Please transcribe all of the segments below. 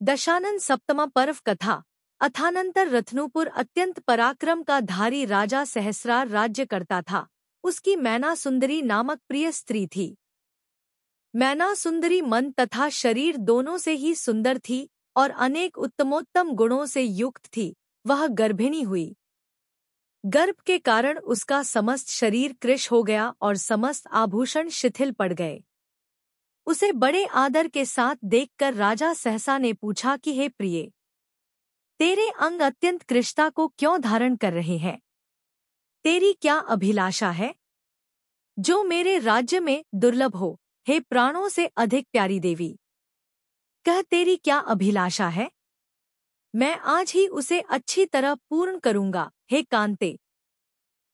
दशानन सप्तमा पर्व कथा। अथानंतर रत्नपुर अत्यंत पराक्रम का धारी राजा सहस्रार राज्य करता था। उसकी मैना सुंदरी नामक प्रिय स्त्री थी। मैना सुंदरी मन तथा शरीर दोनों से ही सुंदर थी और अनेक उत्तमोत्तम गुणों से युक्त थी। वह गर्भिणी हुई। गर्भ के कारण उसका समस्त शरीर कृश हो गया और समस्त आभूषण शिथिल पड़ गए। उसे बड़े आदर के साथ देखकर राजा सहसा ने पूछा कि हे प्रिय, तेरे अंग अत्यंत कृशता को क्यों धारण कर रहे हैं? तेरी क्या अभिलाषा है जो मेरे राज्य में दुर्लभ हो? हे प्राणों से अधिक प्यारी देवी, कह तेरी क्या अभिलाषा है? मैं आज ही उसे अच्छी तरह पूर्ण करूंगा। हे कांते,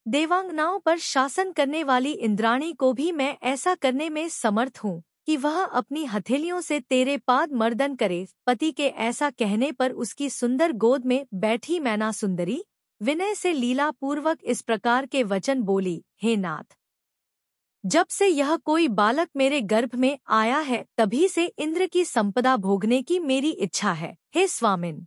देवांगनाओं पर शासन करने वाली इंद्राणी को भी मैं ऐसा करने में समर्थ हूँ कि वह अपनी हथेलियों से तेरे पाद मर्दन करे। पति के ऐसा कहने पर उसकी सुंदर गोद में बैठी मैना सुंदरी विनय से लीला पूर्वक इस प्रकार के वचन बोली, हे नाथ, जब से यह कोई बालक मेरे गर्भ में आया है तभी से इंद्र की संपदा भोगने की मेरी इच्छा है। हे स्वामिन,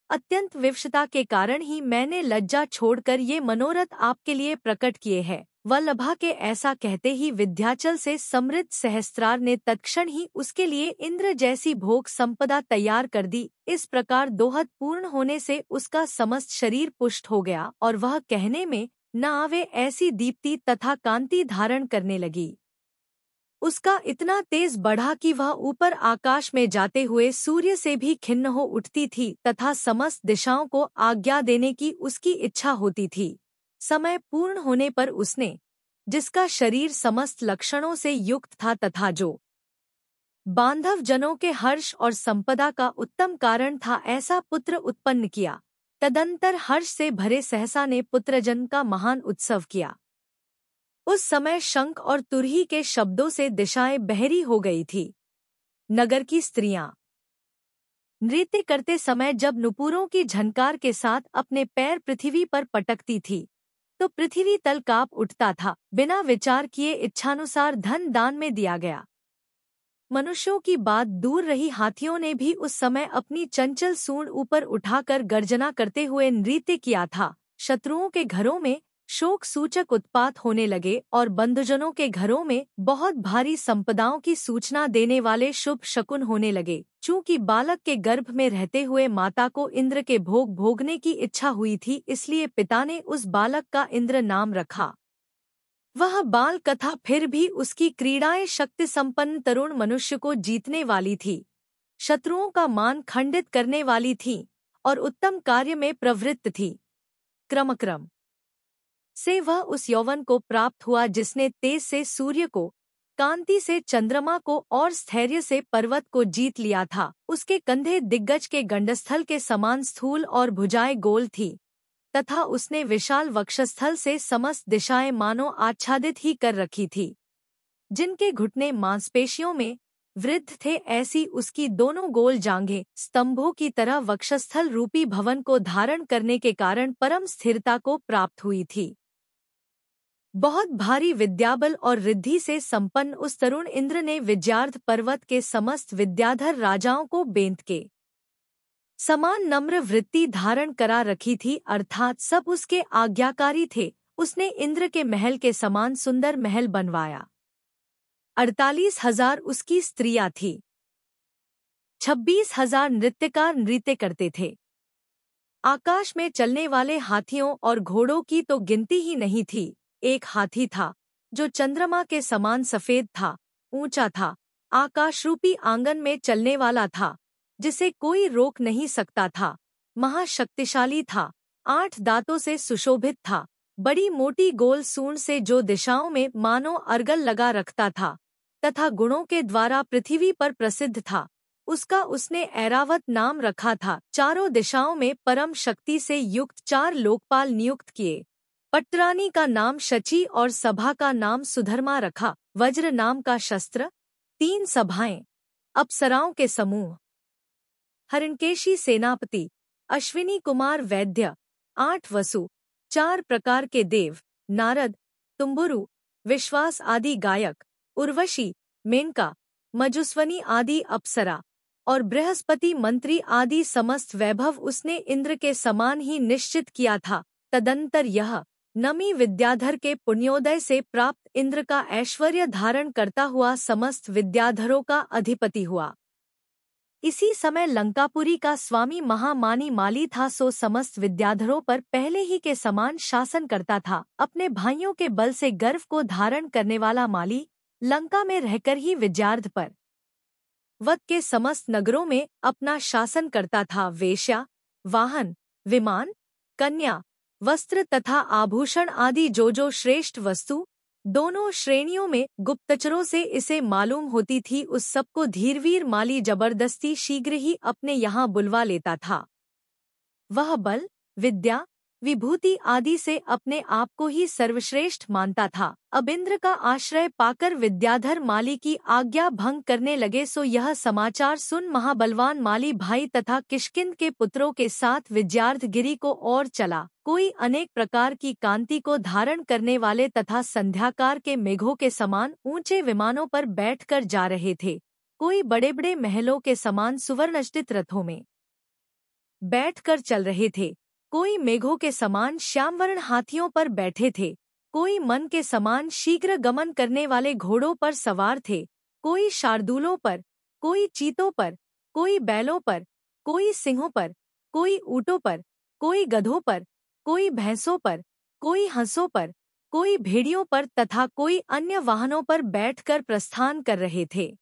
अत्यंत विवशता के कारण ही मैंने लज्जा छोड़कर ये मनोरथ आपके लिए प्रकट किए हैं। वल्लभा के ऐसा कहते ही विंध्याचल से समृद्ध सहस्त्रार ने तत्क्षण ही उसके लिए इंद्र जैसी भोग संपदा तैयार कर दी। इस प्रकार दोहद पूर्ण होने से उसका समस्त शरीर पुष्ट हो गया और वह कहने में न आवे ऐसी दीप्ति तथा कांति धारण करने लगी। उसका इतना तेज बढ़ा कि वह ऊपर आकाश में जाते हुए सूर्य से भी खिन्न हो उठती थी तथा समस्त दिशाओं को आज्ञा देने की उसकी इच्छा होती थी। समय पूर्ण होने पर उसने, जिसका शरीर समस्त लक्षणों से युक्त था तथा जो बांधव जनों के हर्ष और संपदा का उत्तम कारण था, ऐसा पुत्र उत्पन्न किया। तदंतर हर्ष से भरे सहसा ने पुत्रजन्म का महान उत्सव किया। उस समय शंख और तुरही के शब्दों से दिशाएं बहरी हो गई थी। नगर की स्त्रियां नृत्य करते समय जब नुपुरों की झनकार के साथ अपने पैर पृथ्वी पर पटकती थी तो पृथ्वी तल कांप उठता था। बिना विचार किए इच्छानुसार धन दान में दिया गया। मनुष्यों की बात दूर रही, हाथियों ने भी उस समय अपनी चंचल सूंड ऊपर उठाकर गर्जना करते हुए नृत्य किया था। शत्रुओं के घरों में शोक सूचक उत्पात होने लगे और बंधुजनों के घरों में बहुत भारी संपदाओं की सूचना देने वाले शुभ शकुन होने लगे। चूंकि बालक के गर्भ में रहते हुए माता को इंद्र के भोग भोगने की इच्छा हुई थी, इसलिए पिता ने उस बालक का इंद्र नाम रखा। वह बाल कथा फिर भी उसकी क्रीड़ाएं शक्ति संपन्न तरुण मनुष्य को जीतने वाली थी, शत्रुओं का मान खंडित करने वाली थी और उत्तम कार्य में प्रवृत्त थी। क्रम से वह उस यौवन को प्राप्त हुआ जिसने तेज से सूर्य को, कांति से चंद्रमा को और स्थैर्य से पर्वत को जीत लिया था। उसके कंधे दिग्गज के गंडस्थल के समान स्थूल और भुजाएं गोल थी तथा उसने विशाल वक्षस्थल से समस्त दिशाएं मानो आच्छादित ही कर रखी थी। जिनके घुटने मांसपेशियों में वृद्ध थे, ऐसी उसकी दोनों गोल जांघें स्तंभों की तरह वक्षस्थल रूपी भवन को धारण करने के कारण परम स्थिरता को प्राप्त हुई थी। बहुत भारी विद्याबल और रिद्धि से संपन्न उस तरुण इंद्र ने विजयार्ध पर्वत के समस्त विद्याधर राजाओं को बेंत के समान नम्र वृत्ति धारण करा रखी थी, अर्थात सब उसके आज्ञाकारी थे। उसने इंद्र के महल के समान सुंदर महल बनवाया। 48,000 उसकी स्त्रियां थीं। 26,000 नृत्यकार नृत्य करते थे। आकाश में चलने वाले हाथियों और घोड़ों की तो गिनती ही नहीं थी। एक हाथी था जो चंद्रमा के समान सफेद था, ऊंचा था, आकाशरूपी आंगन में चलने वाला था, जिसे कोई रोक नहीं सकता था, महाशक्तिशाली था, 8 दांतों से सुशोभित था, बड़ी मोटी गोल सूंड से जो दिशाओं में मानो अर्गल लगा रखता था तथा गुणों के द्वारा पृथ्वी पर प्रसिद्ध था। उसका उसने ऐरावत नाम रखा था। चारों दिशाओं में परम शक्ति से युक्त 4 लोकपाल नियुक्त किए। पट्टरानी का नाम शची और सभा का नाम सुधर्मा रखा। वज्र नाम का शस्त्र, 3 सभाएं, अप्सराओं के समूह, हरिणकेशी सेनापति, अश्विनी कुमार वैद्य, 8 वसु, 4 प्रकार के देव, नारद, तुम्बुरु, विश्वास आदि गायक, उर्वशी, मेनका, मजुस्वनी आदि अप्सरा, और बृहस्पति मंत्री आदि समस्त वैभव उसने इंद्र के समान ही निश्चित किया था। तदंतर यह नमी विद्याधर के पुण्योदय से प्राप्त इंद्र का ऐश्वर्य धारण करता हुआ समस्त विद्याधरों का अधिपति हुआ। इसी समय लंकापुरी का स्वामी महामानी माली था, सो समस्त विद्याधरों पर पहले ही के समान शासन करता था। अपने भाइयों के बल से गर्व को धारण करने वाला माली लंका में रहकर ही विद्यार्थ पर वत के समस्त नगरों में अपना शासन करता था। वेश्या, वाहन, विमान, कन्या, वस्त्र तथा आभूषण आदि जो श्रेष्ठ वस्तु दोनों श्रेणियों में गुप्तचरों से इसे मालूम होती थी, उस सबको धीरवीर माली जबरदस्ती शीघ्र ही अपने यहाँ बुलवा लेता था। वह बल, विद्या, विभूति आदि से अपने आप को ही सर्वश्रेष्ठ मानता था। अब इंद्र का आश्रय पाकर विद्याधर माली की आज्ञा भंग करने लगे, सो यह समाचार सुन महाबलवान माली भाई तथा किष्किंध के पुत्रों के साथ विद्यार्थगिरी को ओर चला। कोई अनेक प्रकार की कांति को धारण करने वाले तथा संध्याकार के मेघों के समान ऊंचे विमानों पर बैठकर जा रहे थे, कोई बड़े बड़े महलों के समान सुवर्णजटित रथों में बैठकर चल रहे थे, कोई मेघों के समान श्यामवर्ण हाथियों पर बैठे थे, कोई मन के समान शीघ्र गमन करने वाले घोड़ों पर सवार थे, कोई शार्दूलों पर, कोई चीतों पर, कोई बैलों पर, कोई सिंहों पर, कोई ऊँटों पर, कोई गधों पर, कोई भैंसों पर, कोई हंसों पर, कोई भेड़ियों पर तथा कोई अन्य वाहनों पर बैठकर प्रस्थान कर रहे थे।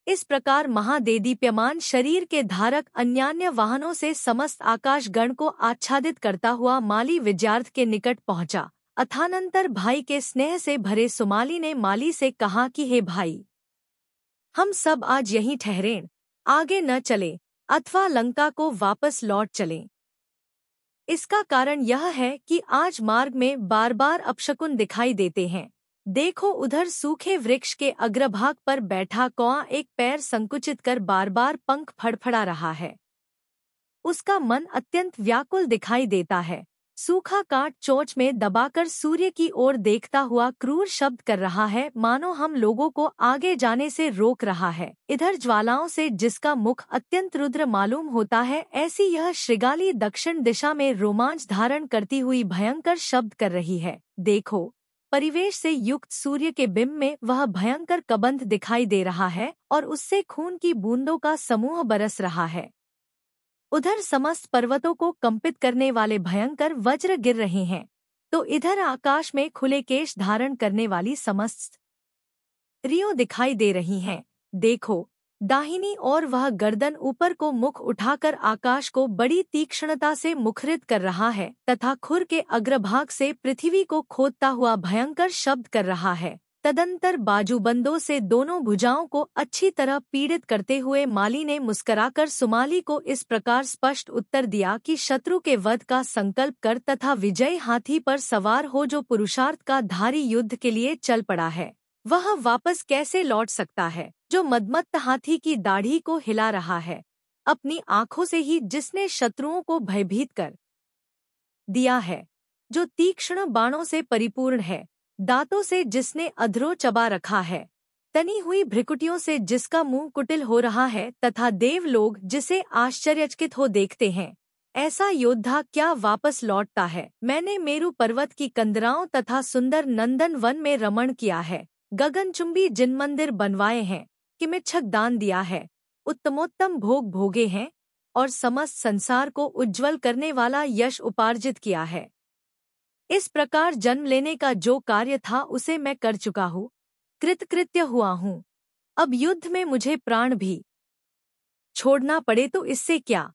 इस प्रकार महादेदीप्यमान शरीर के धारक अन्यान्य वाहनों से समस्त आकाशगण को आच्छादित करता हुआ माली विद्यार्थ के निकट पहुंचा। अथानंतर भाई के स्नेह से भरे सुमाली ने माली से कहा कि हे भाई, हम सब आज यहीं ठहरें, आगे न चले अथवा लंका को वापस लौट चलें। इसका कारण यह है कि आज मार्ग में बार बार अपशकुन दिखाई देते हैं। देखो, उधर सूखे वृक्ष के अग्रभाग पर बैठा कौआ एक पैर संकुचित कर बार बार पंख फड़फड़ा रहा है। उसका मन अत्यंत व्याकुल दिखाई देता है। सूखा काट चोंच में दबाकर सूर्य की ओर देखता हुआ क्रूर शब्द कर रहा है, मानो हम लोगों को आगे जाने से रोक रहा है। इधर ज्वालाओं से जिसका मुख अत्यंत रुद्र मालूम होता है, ऐसी यह श्रृगाली दक्षिण दिशा में रोमांच धारण करती हुई भयंकर शब्द कर रही है। देखो, परिवेश से युक्त सूर्य के बिंब में वह भयंकर कबंध दिखाई दे रहा है और उससे खून की बूंदों का समूह बरस रहा है। उधर समस्त पर्वतों को कंपित करने वाले भयंकर वज्र गिर रहे हैं, तो इधर आकाश में खुले केश धारण करने वाली समस्त स्त्रियों दिखाई दे रही हैं। देखो, दाहिनी ओर वह गर्दन ऊपर को मुख उठाकर आकाश को बड़ी तीक्ष्णता से मुखरित कर रहा है तथा खुर के अग्रभाग से पृथ्वी को खोदता हुआ भयंकर शब्द कर रहा है। तदंतर बाजूबंदों से दोनों भुजाओं को अच्छी तरह पीड़ित करते हुए माली ने मुस्कुराकर सुमाली को इस प्रकार स्पष्ट उत्तर दिया कि शत्रु के वध का संकल्प कर तथा विजयी हाथी पर सवार हो जो पुरुषार्थ का धारी युद्ध के लिए चल पड़ा है, वह वापस कैसे लौट सकता है। जो मदमत्त हाथी की दाढ़ी को हिला रहा है, अपनी आंखों से ही जिसने शत्रुओं को भयभीत कर दिया है, जो तीक्ष्ण बाणों से परिपूर्ण है, दांतों से जिसने अधरों चबा रखा है, तनी हुई भ्रिकुटियों से जिसका मुंह कुटिल हो रहा है तथा देव लोग जिसे आश्चर्यचकित हो देखते हैं, ऐसा योद्धा क्या वापस लौटता है। मैंने मेरु पर्वत की कंदराओं तथा सुंदर नंदन वन में रमण किया है, गगनचुंबी जिन मंदिर बनवाए हैं, किमिच्छक दान दिया है, उत्तमोत्तम भोग भोगे हैं और समस्त संसार को उज्ज्वल करने वाला यश उपार्जित किया है। इस प्रकार जन्म लेने का जो कार्य था उसे मैं कर चुका हूँ, कृतकृत्य हुआ हूँ। अब युद्ध में मुझे प्राण भी छोड़ना पड़े तो इससे क्या,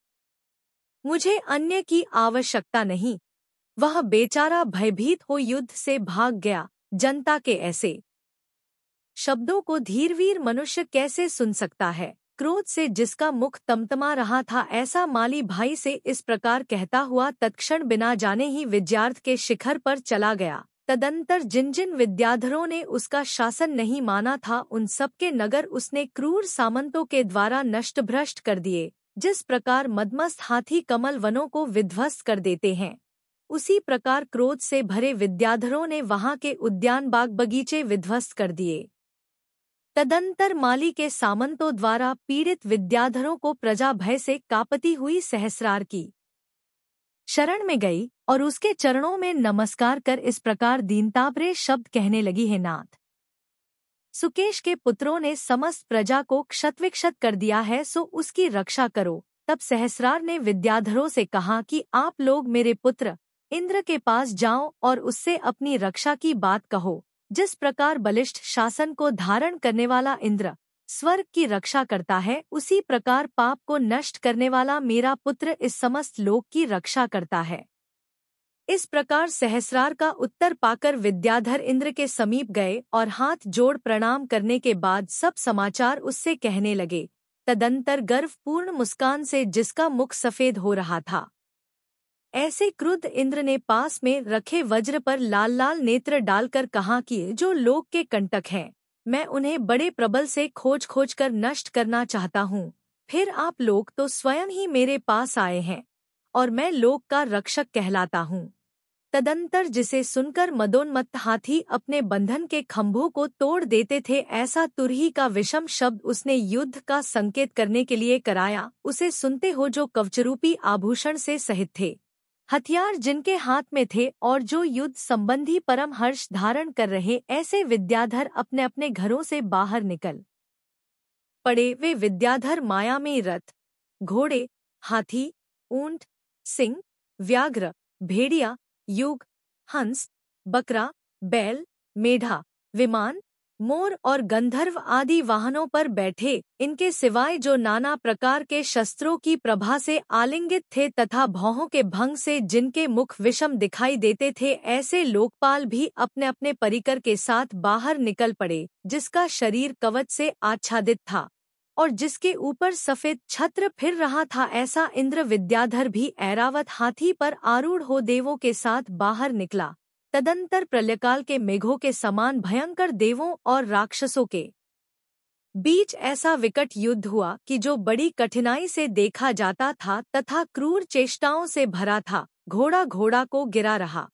मुझे अन्य की आवश्यकता नहीं। वह बेचारा भयभीत हो युद्ध से भाग गया। जनता के ऐसे शब्दों को धीरवीर मनुष्य कैसे सुन सकता है। क्रोध से जिसका मुख तमतमा रहा था, ऐसा माली भाई से इस प्रकार कहता हुआ तत्क्षण बिना जाने ही विद्यार्थ के शिखर पर चला गया। तदंतर जिन जिन विद्याधरों ने उसका शासन नहीं माना था, उन सबके नगर उसने क्रूर सामंतों के द्वारा नष्ट भ्रष्ट कर दिए। जिस प्रकार मदमस्त हाथी कमल वनों को विध्वस्त कर देते हैं, उसी प्रकार क्रोध से भरे विद्याधरों ने वहां के उद्यान बाग बगीचे विध्वस्त कर दिए। तदंतर माली के सामंतों द्वारा पीड़ित विद्याधरों को प्रजा भय से कांपती हुई सहस्रार की शरण में गई और उसके चरणों में नमस्कार कर इस प्रकार दीनताभरे शब्द कहने लगी, है नाथ, सुकेश के पुत्रों ने समस्त प्रजा को क्षतविक्षत कर दिया है, सो उसकी रक्षा करो। तब सहस्रार ने विद्याधरों से कहा कि आप लोग मेरे पुत्र इंद्र के पास जाओ और उससे अपनी रक्षा की बात कहो। जिस प्रकार बलिष्ठ शासन को धारण करने वाला इंद्र स्वर्ग की रक्षा करता है, उसी प्रकार पाप को नष्ट करने वाला मेरा पुत्र इस समस्त लोक की रक्षा करता है। इस प्रकार सहस्रार का उत्तर पाकर विद्याधर इंद्र के समीप गए और हाथ जोड़ प्रणाम करने के बाद सब समाचार उससे कहने लगे। तदंतर गर्वपूर्ण मुस्कान से जिसका मुख सफेद हो रहा था, ऐसे क्रुद्ध इंद्र ने पास में रखे वज्र पर लाल लाल नेत्र डालकर कहा कि जो लोक के कंटक हैं, मैं उन्हें बड़े प्रबल से खोज खोज कर नष्ट करना चाहता हूँ। फिर आप लोग तो स्वयं ही मेरे पास आए हैं और मैं लोक का रक्षक कहलाता हूँ। तदंतर जिसे सुनकर मदोन्मत्त हाथी अपने बंधन के खंभों को तोड़ देते थे, ऐसा तुरही का विषम शब्द उसने युद्ध का संकेत करने के लिए कराया। उसे सुनते हो जो कवचरूपी आभूषण से सहित थे, हथियार जिनके हाथ में थे और जो युद्ध संबंधी परम हर्ष धारण कर रहे, ऐसे विद्याधर अपने अपने घरों से बाहर निकल पड़े। वे विद्याधर माया में रथ, घोड़े, हाथी, ऊंट, सिंह, व्याघ्र, भेड़िया, युग, हंस, बकरा, बैल, मेढा, विमान, मोर और गंधर्व आदि वाहनों पर बैठे। इनके सिवाय जो नाना प्रकार के शस्त्रों की प्रभा से आलिंगित थे तथा भौहों के भंग से जिनके मुख विषम दिखाई देते थे, ऐसे लोकपाल भी अपने अपने परिकर के साथ बाहर निकल पड़े। जिसका शरीर कवच से आच्छादित था और जिसके ऊपर सफेद छत्र फिर रहा था, ऐसा इंद्र विद्याधर भी ऐरावत हाथी पर आरूढ़ हो देवों के साथ बाहर निकला। तदंतर प्रलयकाल के मेघों के समान भयंकर देवों और राक्षसों के बीच ऐसा विकट युद्ध हुआ कि जो बड़ी कठिनाई से देखा जाता था तथा क्रूर चेष्टाओं से भरा था। घोड़ा घोड़ा को गिरा रहा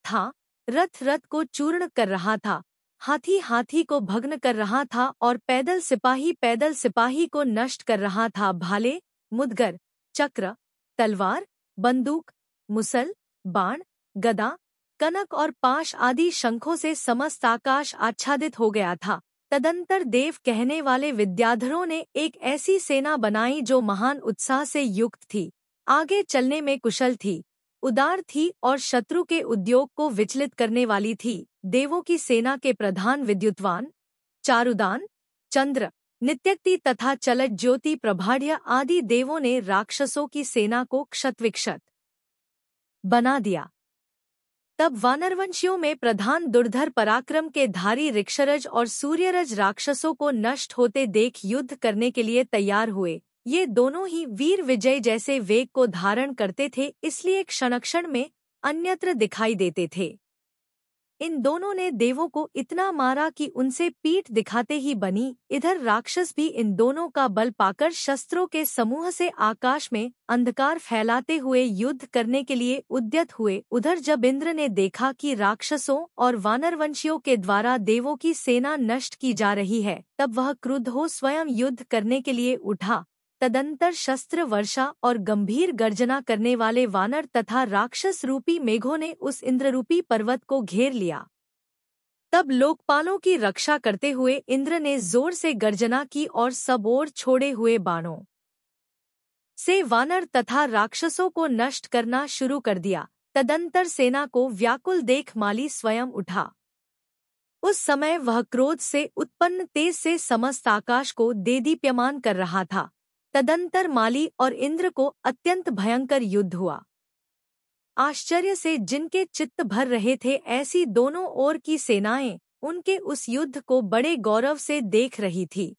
था, रथ रथ को चूर्ण कर रहा था, हाथी हाथी को भग्न कर रहा था और पैदल सिपाही को नष्ट कर रहा था। भाले, मुदगर, चक्र, तलवार, बंदूक, मुसल, बाण, गदा, कनक और पाश आदि शंखों से समस्त आकाश आच्छादित हो गया था। तदंतर देव कहने वाले विद्याधरों ने एक ऐसी सेना बनाई जो महान उत्साह से युक्त थी, आगे चलने में कुशल थी, उदार थी और शत्रु के उद्योग को विचलित करने वाली थी। देवों की सेना के प्रधान विद्युतवान, चारुदान, चंद्र, नित्यक्ति तथा चलत ज्योति प्रभाढ़ आदि देवों ने राक्षसों की सेना को क्षतविक्षत बना दिया। तब वानरवंशियों में प्रधान दुर्धर पराक्रम के धारी ऋक्षरज और सूर्यरज राक्षसों को नष्ट होते देख युद्ध करने के लिए तैयार हुए। ये दोनों ही वीर विजय जैसे वेग को धारण करते थे, इसलिए क्षण में अन्यत्र दिखाई देते थे। इन दोनों ने देवों को इतना मारा कि उनसे पीठ दिखाते ही बनी। इधर राक्षस भी इन दोनों का बल पाकर शस्त्रों के समूह से आकाश में अंधकार फैलाते हुए युद्ध करने के लिए उद्यत हुए। उधर जब इंद्र ने देखा कि राक्षसों और वानरवंशियों के द्वारा देवों की सेना नष्ट की जा रही है, तब वह क्रुद्ध हो स्वयं युद्ध करने के लिए उठा। तदंतर शस्त्र वर्षा और गंभीर गर्जना करने वाले वानर तथा राक्षस रूपी मेघों ने उस इंद्ररूपी पर्वत को घेर लिया। तब लोकपालों की रक्षा करते हुए इंद्र ने जोर से गर्जना की और सब ओर छोड़े हुए बाणों से वानर तथा राक्षसों को नष्ट करना शुरू कर दिया। तदंतर सेना को व्याकुल देख माली स्वयं उठा। उस समय वह क्रोध से उत्पन्न तेज से समस्त आकाश को देदीप्यमान कर रहा था। तदंतर माली और इंद्र को अत्यंत भयंकर युद्ध हुआ। आश्चर्य से जिनके चित्त भर रहे थे, ऐसी दोनों ओर की सेनाएं उनके उस युद्ध को बड़े गौरव से देख रही थी।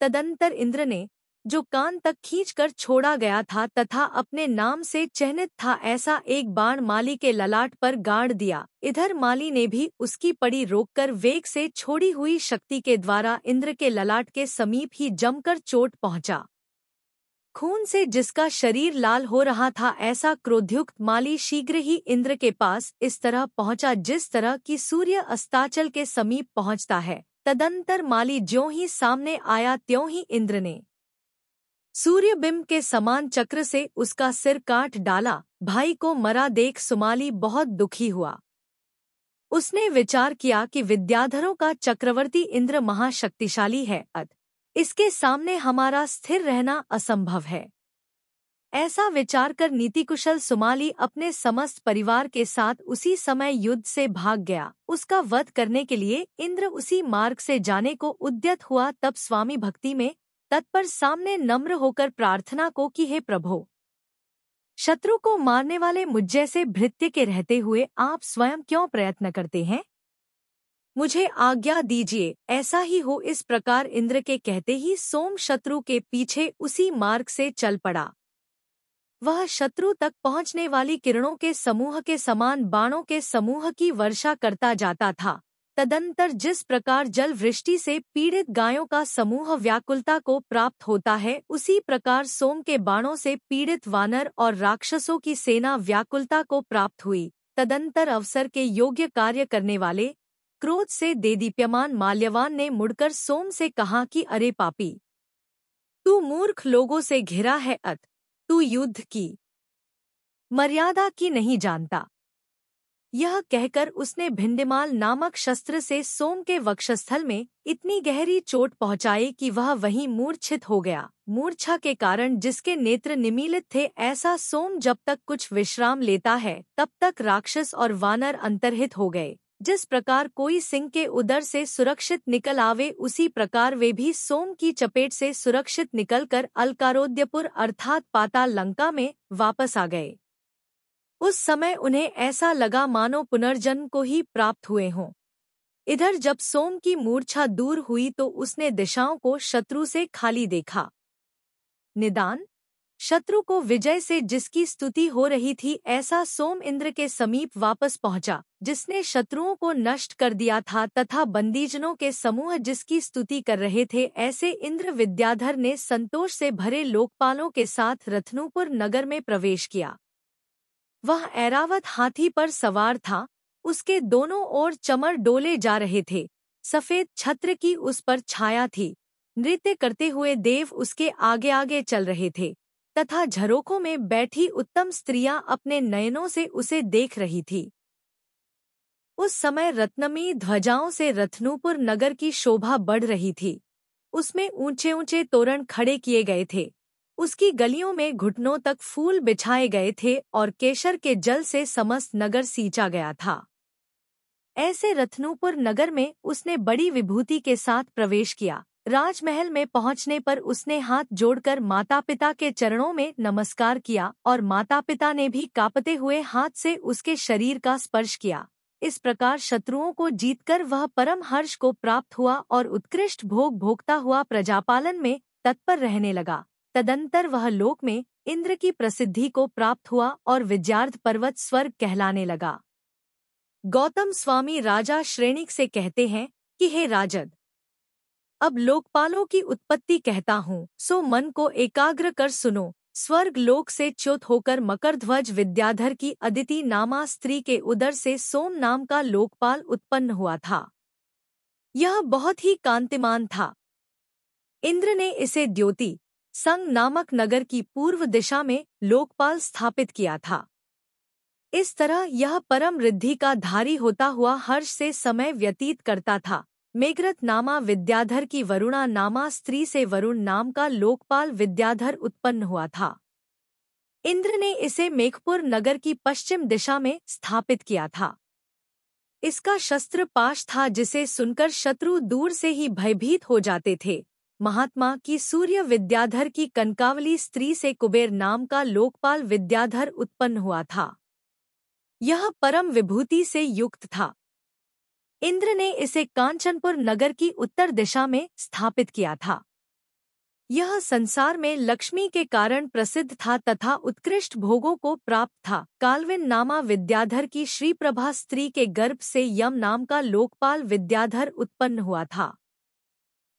तदंतर इंद्र ने जो कान तक खींचकर छोड़ा गया था तथा अपने नाम से चिह्नित था, ऐसा एक बाण माली के ललाट पर गाड़ दिया। इधर माली ने भी उसकी पड़ी रोककर वेग से छोड़ी हुई शक्ति के द्वारा इंद्र के ललाट के समीप ही जमकर चोट पहुंचा। खून से जिसका शरीर लाल हो रहा था, ऐसा क्रोधयुक्त माली शीघ्र ही इंद्र के पास इस तरह पहुंचा जिस तरह कि सूर्य अस्ताचल के समीप पहुंचता है। तदंतर माली ज्यों ही सामने आया त्यों ही इंद्र ने सूर्यबिंब के समान चक्र से उसका सिर काट डाला। भाई को मरा देख सुमाली बहुत दुखी हुआ। उसने विचार किया कि विद्याधरों का चक्रवर्ती इंद्र महाशक्तिशाली है, अतः इसके सामने हमारा स्थिर रहना असंभव है। ऐसा विचार कर नीतिकुशल सुमाली अपने समस्त परिवार के साथ उसी समय युद्ध से भाग गया। उसका वध करने के लिए इंद्र उसी मार्ग से जाने को उद्यत हुआ। तब स्वामी भक्ति में तत्पर सामने नम्र होकर प्रार्थना को कि हे प्रभो, शत्रु को मारने वाले मुझ जैसे भृत्य के रहते हुए आप स्वयं क्यों प्रयत्न करते हैं? मुझे आज्ञा दीजिए, ऐसा ही हो। इस प्रकार इंद्र के कहते ही सोम शत्रु के पीछे उसी मार्ग से चल पड़ा। वह शत्रु तक पहुंचने वाली किरणों के समूह के समान बाणों के समूह की वर्षा करता जाता था। तदंतर जिस प्रकार जल वृष्टि से पीड़ित गायों का समूह व्याकुलता को प्राप्त होता है, उसी प्रकार सोम के बाणों से पीड़ित वानर और राक्षसों की सेना व्याकुलता को प्राप्त हुई। तदंतर अवसर के योग्य कार्य करने वाले क्रोध से देदीप्यमान माल्यवान ने मुड़कर सोम से कहा कि अरे पापी, तू मूर्ख लोगों से घिरा है, तू युद्ध की मर्यादा की नहीं जानता। यह कहकर उसने भिंडिमाल नामक शस्त्र से सोम के वक्षस्थल में इतनी गहरी चोट पहुंचाई कि वह वहीं मूर्छित हो गया। मूर्छा के कारण जिसके नेत्र निमीलित थे, ऐसा सोम जब तक कुछ विश्राम लेता है तब तक राक्षस और वानर अंतर्हित हो गए। जिस प्रकार कोई सिंह के उदर से सुरक्षित निकल आवे, उसी प्रकार वे भी सोम की चपेट से सुरक्षित निकलकर अलकारोद्यपुर अर्थात पाताल लंका में वापस आ गए। उस समय उन्हें ऐसा लगा मानो पुनर्जन्म को ही प्राप्त हुए हों। इधर जब सोम की मूर्छा दूर हुई तो उसने दिशाओं को शत्रु से खाली देखा। निदान शत्रु को विजय से जिसकी स्तुति हो रही थी, ऐसा सोम इंद्र के समीप वापस पहुंचा जिसने शत्रुओं को नष्ट कर दिया था, तथा बंदीजनों के समूह जिसकी स्तुति कर रहे थे। ऐसे इंद्र विद्याधर ने संतोष से भरे लोकपालों के साथ रत्नूपुर नगर में प्रवेश किया। वह ऐरावत हाथी पर सवार था, उसके दोनों ओर चमर डोले जा रहे थे। सफेद छत्र की उस पर छाया थी। नृत्य करते हुए देव उसके आगे आगे चल रहे थे तथा झरोखों में बैठी उत्तम स्त्रियां अपने नयनों से उसे देख रही थी। उस समय रत्नमयी ध्वजाओं से रत्नूपुर नगर की शोभा बढ़ रही थी। उसमें ऊंचे ऊंचे तोरण खड़े किए गए थे। उसकी गलियों में घुटनों तक फूल बिछाए गए थे और केशर के जल से समस्त नगर सींचा गया था। ऐसे रत्नूपुर नगर में उसने बड़ी विभूति के साथ प्रवेश किया। राजमहल में पहुंचने पर उसने हाथ जोड़कर माता पिता के चरणों में नमस्कार किया और माता पिता ने भी कांपते हुए हाथ से उसके शरीर का स्पर्श किया। इस प्रकार शत्रुओं को जीतकर वह परम हर्ष को प्राप्त हुआ और उत्कृष्ट भोग भोगता हुआ प्रजापालन में तत्पर रहने लगा। तदंतर वह लोक में इंद्र की प्रसिद्धि को प्राप्त हुआ और विद्यार्थ पर्वत स्वर्ग कहलाने लगा। गौतम स्वामी राजा श्रेणिक से कहते हैं कि हे राजद, अब लोकपालों की उत्पत्ति कहता हूँ, सो मन को एकाग्र कर सुनो। स्वर्ग लोक से च्युत होकर मकरध्वज विद्याधर की अदिति नामा स्त्री के उदर से सोम नाम का लोकपाल उत्पन्न हुआ था। यह बहुत ही कांतिमान था। इंद्र ने इसे द्योति संग नामक नगर की पूर्व दिशा में लोकपाल स्थापित किया था। इस तरह यह परम रिद्धि का धारी होता हुआ हर्ष से समय व्यतीत करता था। मेघरथ नामा विद्याधर की वरुणा नामा स्त्री से वरुण नाम का लोकपाल विद्याधर उत्पन्न हुआ था। इंद्र ने इसे मेघपुर नगर की पश्चिम दिशा में स्थापित किया था। इसका शस्त्र पाश था जिसे सुनकर शत्रु दूर से ही भयभीत हो जाते थे। महात्मा की सूर्य विद्याधर की कनकावली स्त्री से कुबेर नाम का लोकपाल विद्याधर उत्पन्न हुआ था। यह परम विभूति से युक्त था। इंद्र ने इसे कांचनपुर नगर की उत्तर दिशा में स्थापित किया था। यह संसार में लक्ष्मी के कारण प्रसिद्ध था तथा उत्कृष्ट भोगों को प्राप्त था। कालविन नामा विद्याधर की श्रीप्रभा स्त्री के गर्भ से यम नाम का लोकपाल विद्याधर उत्पन्न हुआ था।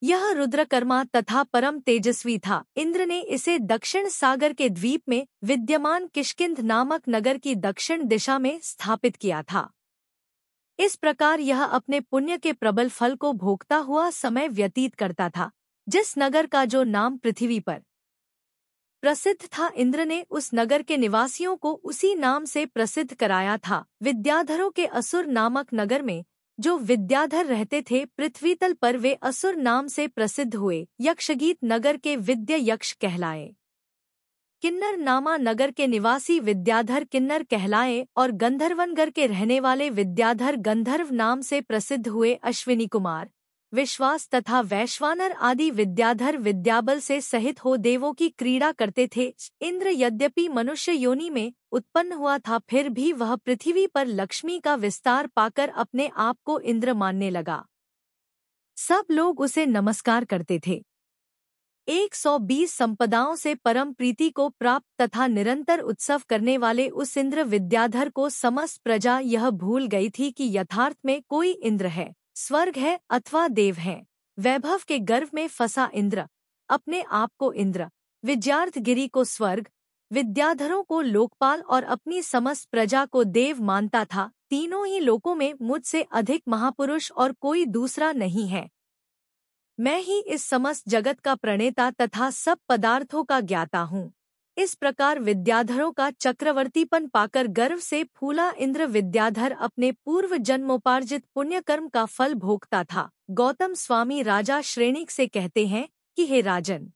यह रुद्रकर्मा तथा परम तेजस्वी था। इंद्र ने इसे दक्षिण सागर के द्वीप में विद्यमान किष्किंध नामक नगर की दक्षिण दिशा में स्थापित किया था। इस प्रकार यह अपने पुण्य के प्रबल फल को भोगता हुआ समय व्यतीत करता था। जिस नगर का जो नाम पृथ्वी पर प्रसिद्ध था, इंद्र ने उस नगर के निवासियों को उसी नाम से प्रसिद्ध कराया था। विद्याधरों के असुर नामक नगर में जो विद्याधर रहते थे, पृथ्वी तल पर वे असुर नाम से प्रसिद्ध हुए। यक्षगीत नगर के विद्य यक्ष कहलाए। किन्नर नामा नगर के निवासी विद्याधर किन्नर कहलाए और गंधर्वनगर के रहने वाले विद्याधर गंधर्व नाम से प्रसिद्ध हुए। अश्विनी कुमार, विश्वास तथा वैश्वानर आदि विद्याधर विद्याबल से सहित हो देवों की क्रीड़ा करते थे। इंद्र यद्यपि मनुष्य योनि में उत्पन्न हुआ था, फिर भी वह पृथ्वी पर लक्ष्मी का विस्तार पाकर अपने आप को इंद्र मानने लगा। सब लोग उसे नमस्कार करते थे। 120 संपदाओं से परम प्रीति को प्राप्त तथा निरंतर उत्सव करने वाले उस इंद्र विद्याधर को समस्त प्रजा यह भूल गई थी कि यथार्थ में कोई इंद्र है, स्वर्ग है अथवा देव है। वैभव के गर्व में फंसा इंद्र अपने आप को इंद्र, विद्यार्थगिरी को स्वर्ग, विद्याधरों को लोकपाल और अपनी समस्त प्रजा को देव मानता था। तीनों ही लोकों में मुझसे अधिक महापुरुष और कोई दूसरा नहीं है। मैं ही इस समस्त जगत का प्रणेता तथा सब पदार्थों का ज्ञाता हूँ। इस प्रकार विद्याधरों का चक्रवर्तीपन पाकर गर्व से फूला इंद्र विद्याधर अपने पूर्व जन्मोपार्जित पुण्यकर्म का फल भोगता था। गौतम स्वामी राजा श्रेणिक से कहते हैं कि हे राजन,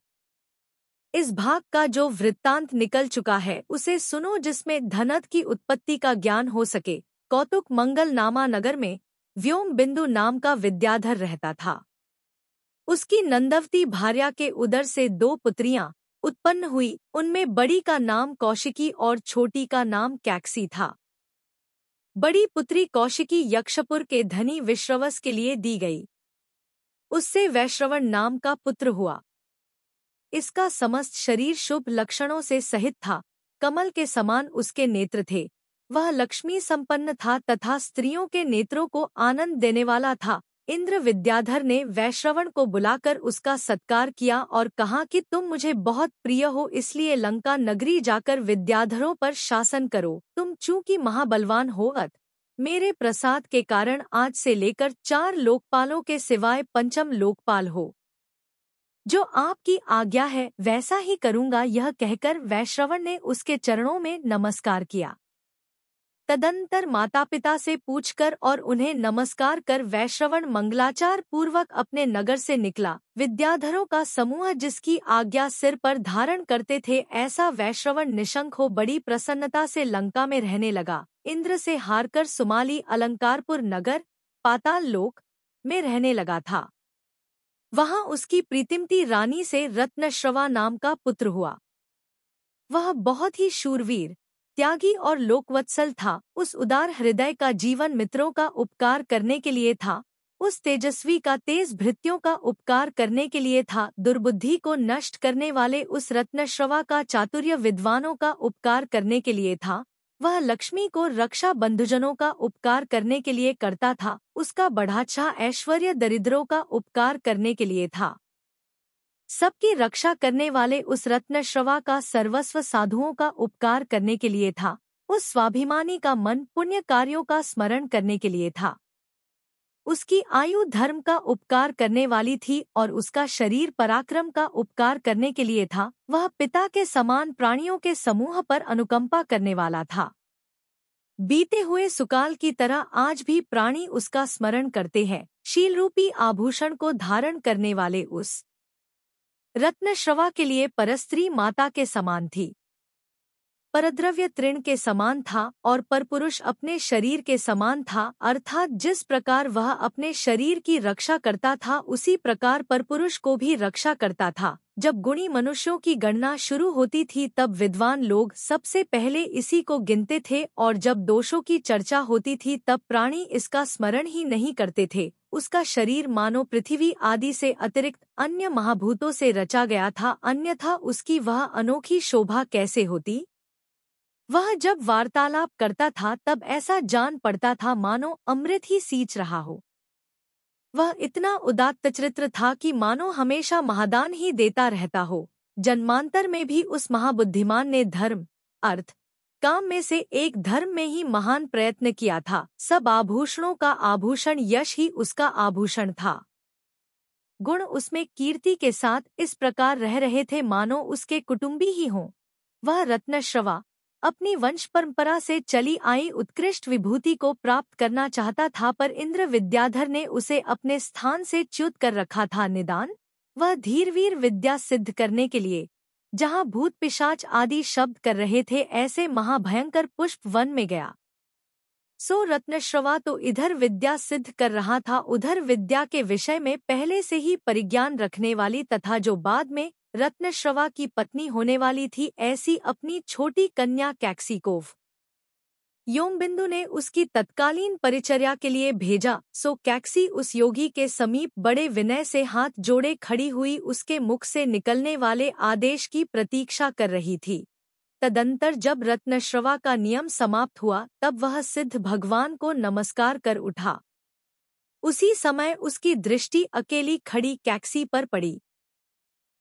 इस भाग का जो वृत्तांत निकल चुका है उसे सुनो, जिसमें धनत की उत्पत्ति का ज्ञान हो सके। कौतुक मंगल नामा नगर में व्योम बिंदु नाम का विद्याधर रहता था। उसकी नंदवती भार्या के उदर से 2 पुत्रियां उत्पन्न हुई। उनमें बड़ी का नाम कौशिकी और छोटी का नाम कैकसी था। बड़ी पुत्री कौशिकी यक्षपुर के धनी विश्रवस के लिए दी गई। उससे वैश्रवण नाम का पुत्र हुआ। इसका समस्त शरीर शुभ लक्षणों से सहित था। कमल के समान उसके नेत्र थे। वह लक्ष्मी संपन्न था तथा स्त्रियों के नेत्रों को आनंद देने वाला था। इंद्र विद्याधर ने वैश्रवण को बुलाकर उसका सत्कार किया और कहा कि तुम मुझे बहुत प्रिय हो, इसलिए लंका नगरी जाकर विद्याधरों पर शासन करो। तुम चूंकि महाबलवान हो, मेरे प्रसाद के कारण आज से लेकर 4 लोकपालों के सिवाय पंचम लोकपाल हो। जो आपकी आज्ञा है वैसा ही करूँगा। यह कहकर वैश्रवण ने उसके चरणों में नमस्कार किया। तदंतर माता पिता से पूछकर और उन्हें नमस्कार कर वैश्रवण मंगलाचार पूर्वक अपने नगर से निकला। विद्याधरों का समूह जिसकी आज्ञा सिर पर धारण करते थे, ऐसा वैश्रवण निशंक हो बड़ी प्रसन्नता से लंका में रहने लगा। इंद्र से हारकर सुमाली अलंकारपुर नगर पाताल लोक में रहने लगा था। वहां उसकी प्रीतिमती रानी से रत्नश्रवा नाम का पुत्र हुआ। वह बहुत ही शूरवीर, त्यागी और लोकवत्सल था। उस उदार हृदय का जीवन मित्रों का उपकार करने के लिए था। उस तेजस्वी का तेज भृत्यों का उपकार करने के लिए था। दुर्बुद्धि को नष्ट करने वाले उस रत्नश्रवा का चातुर्य विद्वानों का उपकार करने के लिए था। वह लक्ष्मी को रक्षा बंधुजनों का उपकार करने के लिए करता था। उसका बढ़ाछा ऐश्वर्य दरिद्रों का उपकार करने के लिए था। सबकी रक्षा करने वाले उस रत्नश्रवा का सर्वस्व साधुओं का उपकार करने के लिए था। उस स्वाभिमानी का मन पुण्य कार्यों का स्मरण करने के लिए था। उसकी आयु धर्म का उपकार करने वाली थी और उसका शरीर पराक्रम का उपकार करने के लिए था। वह पिता के समान प्राणियों के समूह पर अनुकंपा करने वाला था। बीते हुए सुकाल की तरह आज भी प्राणी उसका स्मरण करते हैं। शील रूपी आभूषण को धारण करने वाले उस रत्नश्रवा के लिए परस्त्री माता के समान थी। परद्रव्य तृण के समान था और परपुरुष अपने शरीर के समान था। अर्थात जिस प्रकार वह अपने शरीर की रक्षा करता था, उसी प्रकार परपुरुष को भी रक्षा करता था। जब गुणी मनुष्यों की गणना शुरू होती थी तब विद्वान लोग सबसे पहले इसी को गिनते थे, और जब दोषों की चर्चा होती थी तब प्राणी इसका स्मरण ही नहीं करते थे। उसका शरीर मानो पृथ्वी आदि से अतिरिक्त अन्य महाभूतों से रचा गया था, अन्यथा उसकी वह अनोखी शोभा कैसे होती। वह जब वार्तालाप करता था तब ऐसा जान पड़ता था मानो अमृत ही सींच रहा हो। वह इतना उदात्त चरित्र था कि मानो हमेशा महादान ही देता रहता हो। जन्मांतर में भी उस महाबुद्धिमान ने धर्म, अर्थ, काम में से एक धर्म में ही महान प्रयत्न किया था। सब आभूषणों का आभूषण यश ही उसका आभूषण था। गुण उसमें कीर्ति के साथ इस प्रकार रह रहे थे मानो उसके कुटुंबी ही हों। वह रत्नश्रवा अपनी वंश परंपरा से चली आई उत्कृष्ट विभूति को प्राप्त करना चाहता था, पर इंद्र विद्याधर ने उसे अपने स्थान से च्युत कर रखा था। निदान वह धीरवीर विद्या सिद्ध करने के लिए जहाँ भूत पिशाच आदि शब्द कर रहे थे, ऐसे महाभयंकर पुष्प वन में गया। सो रत्नश्रवा तो इधर विद्या सिद्ध कर रहा था, उधर विद्या के विषय में पहले से ही परिज्ञान रखने वाली तथा जो बाद में रत्नश्रवा की पत्नी होने वाली थी, ऐसी अपनी छोटी कन्या कैकसी योमबिंदु ने उसकी तत्कालीन परिचर्या के लिए भेजा। सो कैकसी उस योगी के समीप बड़े विनय से हाथ जोड़े खड़ी हुई उसके मुख से निकलने वाले आदेश की प्रतीक्षा कर रही थी। तदंतर जब रत्नश्रवा का नियम समाप्त हुआ तब वह सिद्ध भगवान को नमस्कार कर उठा। उसी समय उसकी दृष्टि अकेली खड़ी कैकसी पर पड़ी।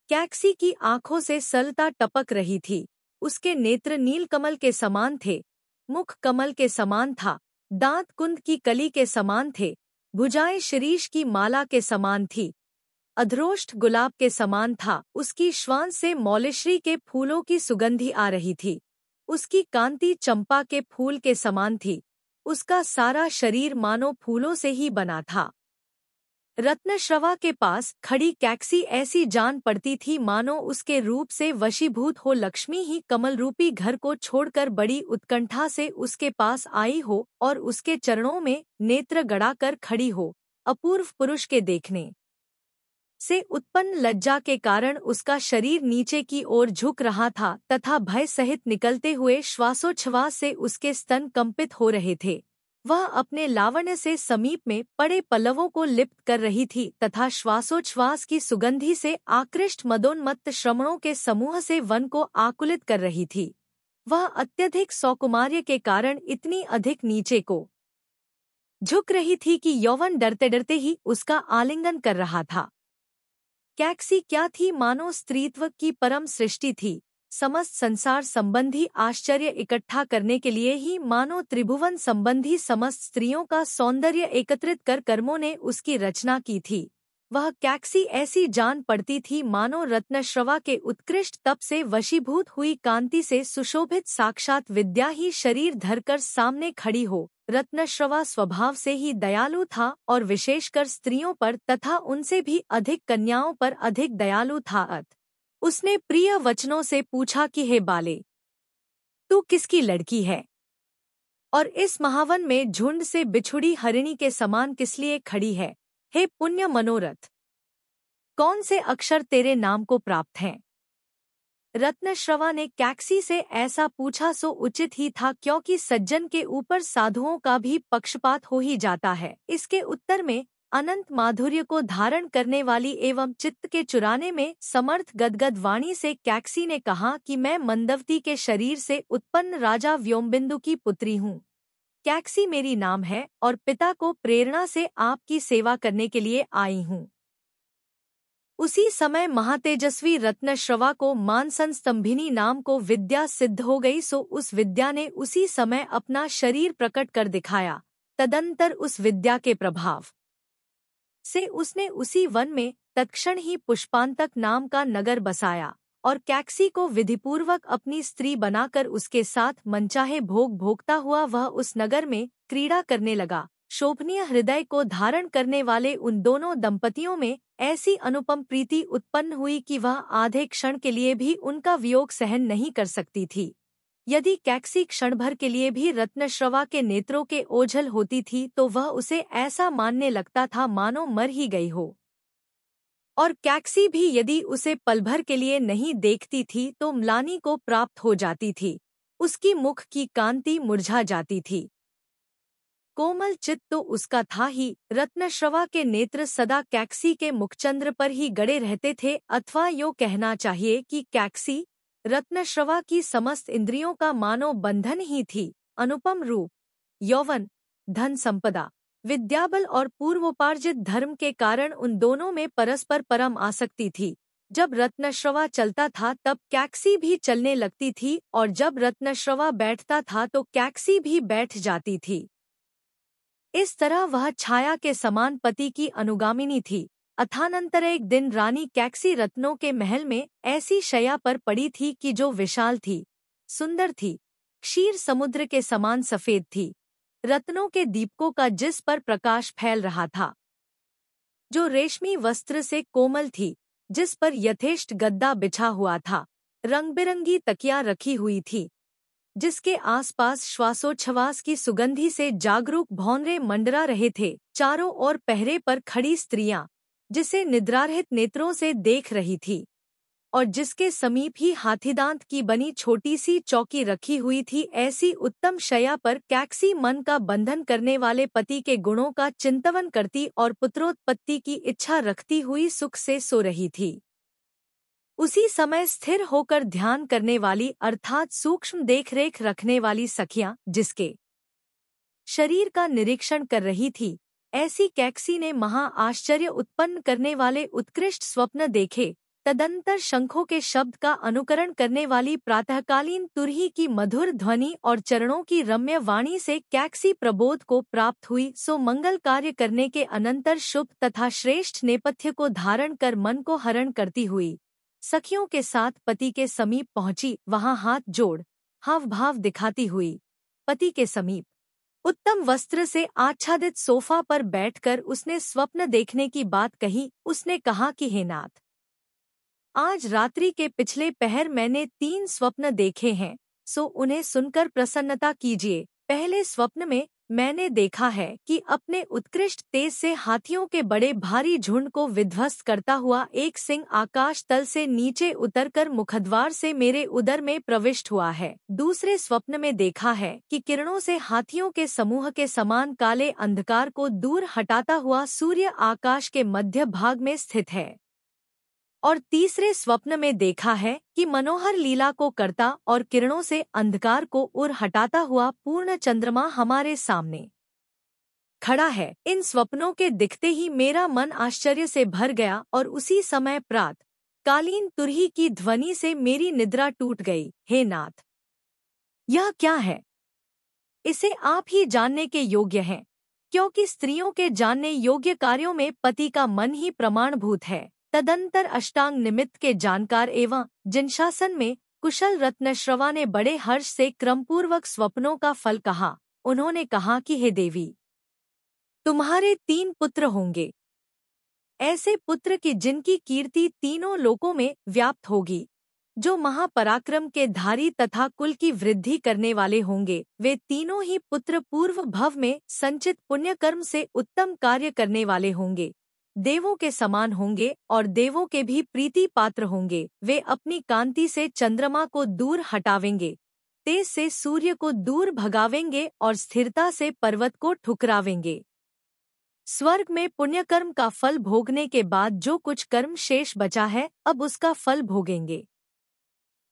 कैकसी की आंखों से सरलता टपक रही थी। उसके नेत्र नीलकमल के समान थे, मुख कमल के समान था, दांत कुंद की कली के समान थे, भुजाएं शिरीष की माला के समान थी, अधरोष्ठ गुलाब के समान था। उसकी श्वान से मौलिश्री के फूलों की सुगंधी आ रही थी। उसकी कांति चंपा के फूल के समान थी। उसका सारा शरीर मानो फूलों से ही बना था। रत्नश्रवा के पास खड़ी कैकसी ऐसी जान पड़ती थी मानो उसके रूप से वशीभूत हो लक्ष्मी ही कमल रूपी घर को छोड़कर बड़ी उत्कंठा से उसके पास आई हो और उसके चरणों में नेत्र गड़ाकर खड़ी हो। अपूर्व पुरुष के देखने से उत्पन्न लज्जा के कारण उसका शरीर नीचे की ओर झुक रहा था तथा भय सहित निकलते हुए श्वासोच्छ्वास से उसके स्तन कंपित हो रहे थे। वह अपने लावण्य से समीप में पड़े पल्लवों को लिप्त कर रही थी तथा श्वासोच्छ्वास की सुगंधी से आकृष्ट मदोन्मत्त श्रमणों के समूह से वन को आकुलित कर रही थी। वह अत्यधिक सौकुमार्य के कारण इतनी अधिक नीचे को झुक रही थी कि यौवन डरते डरते ही उसका आलिंगन कर रहा था। कैकसी क्या थी? मानो स्त्रीत्व की परम सृष्टि थी। समस्त संसार संबंधी आश्चर्य इकट्ठा करने के लिए ही मानो त्रिभुवन संबंधी समस्त स्त्रियों का सौंदर्य एकत्रित कर कर्मों ने उसकी रचना की थी। वह कैकसी ऐसी जान पड़ती थी मानो रत्नश्रवा के उत्कृष्ट तप से वशीभूत हुई कांति से सुशोभित साक्षात विद्या ही शरीर धरकर सामने खड़ी हो। रत्नश्रवा स्वभाव से ही दयालु था और विशेषकर स्त्रियों पर तथा उनसे भी अधिक कन्याओं पर अधिक दयालु था। उसने प्रिय वचनों से पूछा कि हे बाले, तू किसकी लड़की है और इस महावन में झुंड से बिछुड़ी हरिणी के समान किस लिए खड़ी है? हे पुण्य मनोरथ, कौन से अक्षर तेरे नाम को प्राप्त हैं? रत्नश्रवा ने कैकसी से ऐसा पूछा सो उचित ही था, क्योंकि सज्जन के ऊपर साधुओं का भी पक्षपात हो ही जाता है। इसके उत्तर में अनंत माधुर्य को धारण करने वाली एवं चित्त के चुराने में समर्थ गदगद वाणी से कैकसी ने कहा कि मैं मंदवती के शरीर से उत्पन्न राजा व्योमबिंदु की पुत्री हूँ। कैकसी मेरी नाम है और पिता को प्रेरणा से आपकी सेवा करने के लिए आई हूँ। उसी समय महातेजस्वी रत्नश्रवा को मानसन स्तंभिनी नाम को विद्या सिद्ध हो गई। सो उस विद्या ने उसी समय अपना शरीर प्रकट कर दिखाया। तदंतर उस विद्या के प्रभाव से उसने उसी वन में तत्क्षण ही पुष्पांतक नाम का नगर बसाया और कैकसी को विधिपूर्वक अपनी स्त्री बनाकर उसके साथ मनचाहे भोग भोगता हुआ वह उस नगर में क्रीड़ा करने लगा। शोभनीय हृदय को धारण करने वाले उन दोनों दंपतियों में ऐसी अनुपम प्रीति उत्पन्न हुई कि वह आधे क्षण के लिए भी उनका वियोग सहन नहीं कर सकती थी। यदि कैकसी क्षण भर के लिए भी रत्नश्रवा के नेत्रों के ओझल होती थी तो वह उसे ऐसा मानने लगता था मानो मर ही गई हो, और कैकसी भी यदि उसे पल भर के लिए नहीं देखती थी तो म्लानी को प्राप्त हो जाती थी। उसकी मुख की कांति मुरझा जाती थी। कोमल चित्त तो उसका था ही, रत्नश्रवा के नेत्र सदा कैकसी के मुखचंद्र पर ही गड़े रहते थे, अथवा यो कहना चाहिए कि कैकसी रत्नश्रवा की समस्त इंद्रियों का मानो बंधन ही थी। अनुपम रूप, यौवन, धन संपदा, विद्याबल और पूर्वोपार्जित धर्म के कारण उन दोनों में परस्पर परम आसक्ति थी। जब रत्नश्रवा चलता था तब कैक्सी भी चलने लगती थी और जब रत्नश्रवा बैठता था तो कैक्सी भी बैठ जाती थी। इस तरह वह छाया के समान पति की अनुगामिनी थी। अथानंतर एक दिन रानी कैक्सी रत्नों के महल में ऐसी शैया पर पड़ी थी कि जो विशाल थी, सुंदर थी, क्षीर समुद्र के समान सफेद थी, रत्नों के दीपकों का जिस पर प्रकाश फैल रहा था, जो रेशमी वस्त्र से कोमल थी, जिस पर यथेष्ट गद्दा बिछा हुआ था, रंग बिरंगी तकिया रखी हुई थी, जिसके आसपास श्वासोच्छ्वास की सुगंधी से जागरूक भौंरे मंडरा रहे थे, चारों ओर पहरे पर खड़ी स्त्रियां, जिसे निद्रारहित नेत्रों से देख रही थी, और जिसके समीप ही हाथीदांत की बनी छोटी सी चौकी रखी हुई थी, ऐसी उत्तम शैया पर कैक्सी मन का बंधन करने वाले पति के गुणों का चिंतन करती और पुत्रोत्पत्ति की इच्छा रखती हुई सुख से सो रही थी। उसी समय स्थिर होकर ध्यान करने वाली अर्थात सूक्ष्म देखरेख रखने वाली सखियां जिसके शरीर का निरीक्षण कर रही थी, ऐसी कैक्सी ने महा आश्चर्य उत्पन्न करने वाले उत्कृष्ट स्वप्न देखे। तदंतर शंखों के शब्द का अनुकरण करने वाली प्रातःकालीन तुरही की मधुर ध्वनि और चरणों की रम्य वाणी से कैक्सी प्रबोध को प्राप्त हुई। सो मंगल कार्य करने के अनंतर शुभ तथा श्रेष्ठ नेपथ्य को धारण कर मन को हरण करती हुई सखियों के साथ पति के समीप पहुंची। वहां हाथ जोड़ हाव भाव दिखाती हुई पति के समीप उत्तम वस्त्र से आच्छादित सोफा पर बैठकर उसने स्वप्न देखने की बात कही। उसने कहा कि हे नाथ, आज रात्रि के पिछले पहर मैंने 3 स्वप्न देखे हैं, सो उन्हें सुनकर प्रसन्नता कीजिए। पहले स्वप्न में मैंने देखा है कि अपने उत्कृष्ट तेज से हाथियों के बड़े भारी झुंड को विध्वस्त करता हुआ एक सिंह आकाश तल से नीचे उतरकर मुखद्वार से मेरे उदर में प्रविष्ट हुआ है। दूसरे स्वप्न में देखा है कि किरणों से हाथियों के समूह के समान काले अंधकार को दूर हटाता हुआ सूर्य आकाश के मध्य भाग में स्थित है। और तीसरे स्वप्न में देखा है कि मनोहर लीला को करता और किरणों से अंधकार को उर हटाता हुआ पूर्ण चंद्रमा हमारे सामने खड़ा है। इन स्वप्नों के दिखते ही मेरा मन आश्चर्य से भर गया और उसी समय प्रात कालीन तुरही की ध्वनि से मेरी निद्रा टूट गई। हे नाथ, यह क्या है? इसे आप ही जानने के योग्य हैं, क्योंकि स्त्रियों के जानने योग्य कार्यों में पति का मन ही प्रमाणभूत है। तदंतर अष्टांग निमित्त के जानकार एवं जिनशासन में कुशल रत्नश्रवा ने बड़े हर्ष से क्रमपूर्वक स्वप्नों का फल कहा। उन्होंने कहा कि हे देवी, तुम्हारे 3 पुत्र होंगे, ऐसे पुत्र की जिनकी कीर्ति तीनों लोकों में व्याप्त होगी, जो महापराक्रम के धारी तथा कुल की वृद्धि करने वाले होंगे। वे तीनों ही पुत्र पूर्व भव में संचित पुण्यकर्म से उत्तम कार्य करने वाले होंगे, देवों के समान होंगे और देवों के भी प्रीति पात्र होंगे। वे अपनी कांति से चंद्रमा को दूर हटावेंगे, तेज से सूर्य को दूर भगावेंगे और स्थिरता से पर्वत को ठुकरावेंगे। स्वर्ग में पुण्यकर्म का फल भोगने के बाद जो कुछ कर्म शेष बचा है, अब उसका फल भोगेंगे।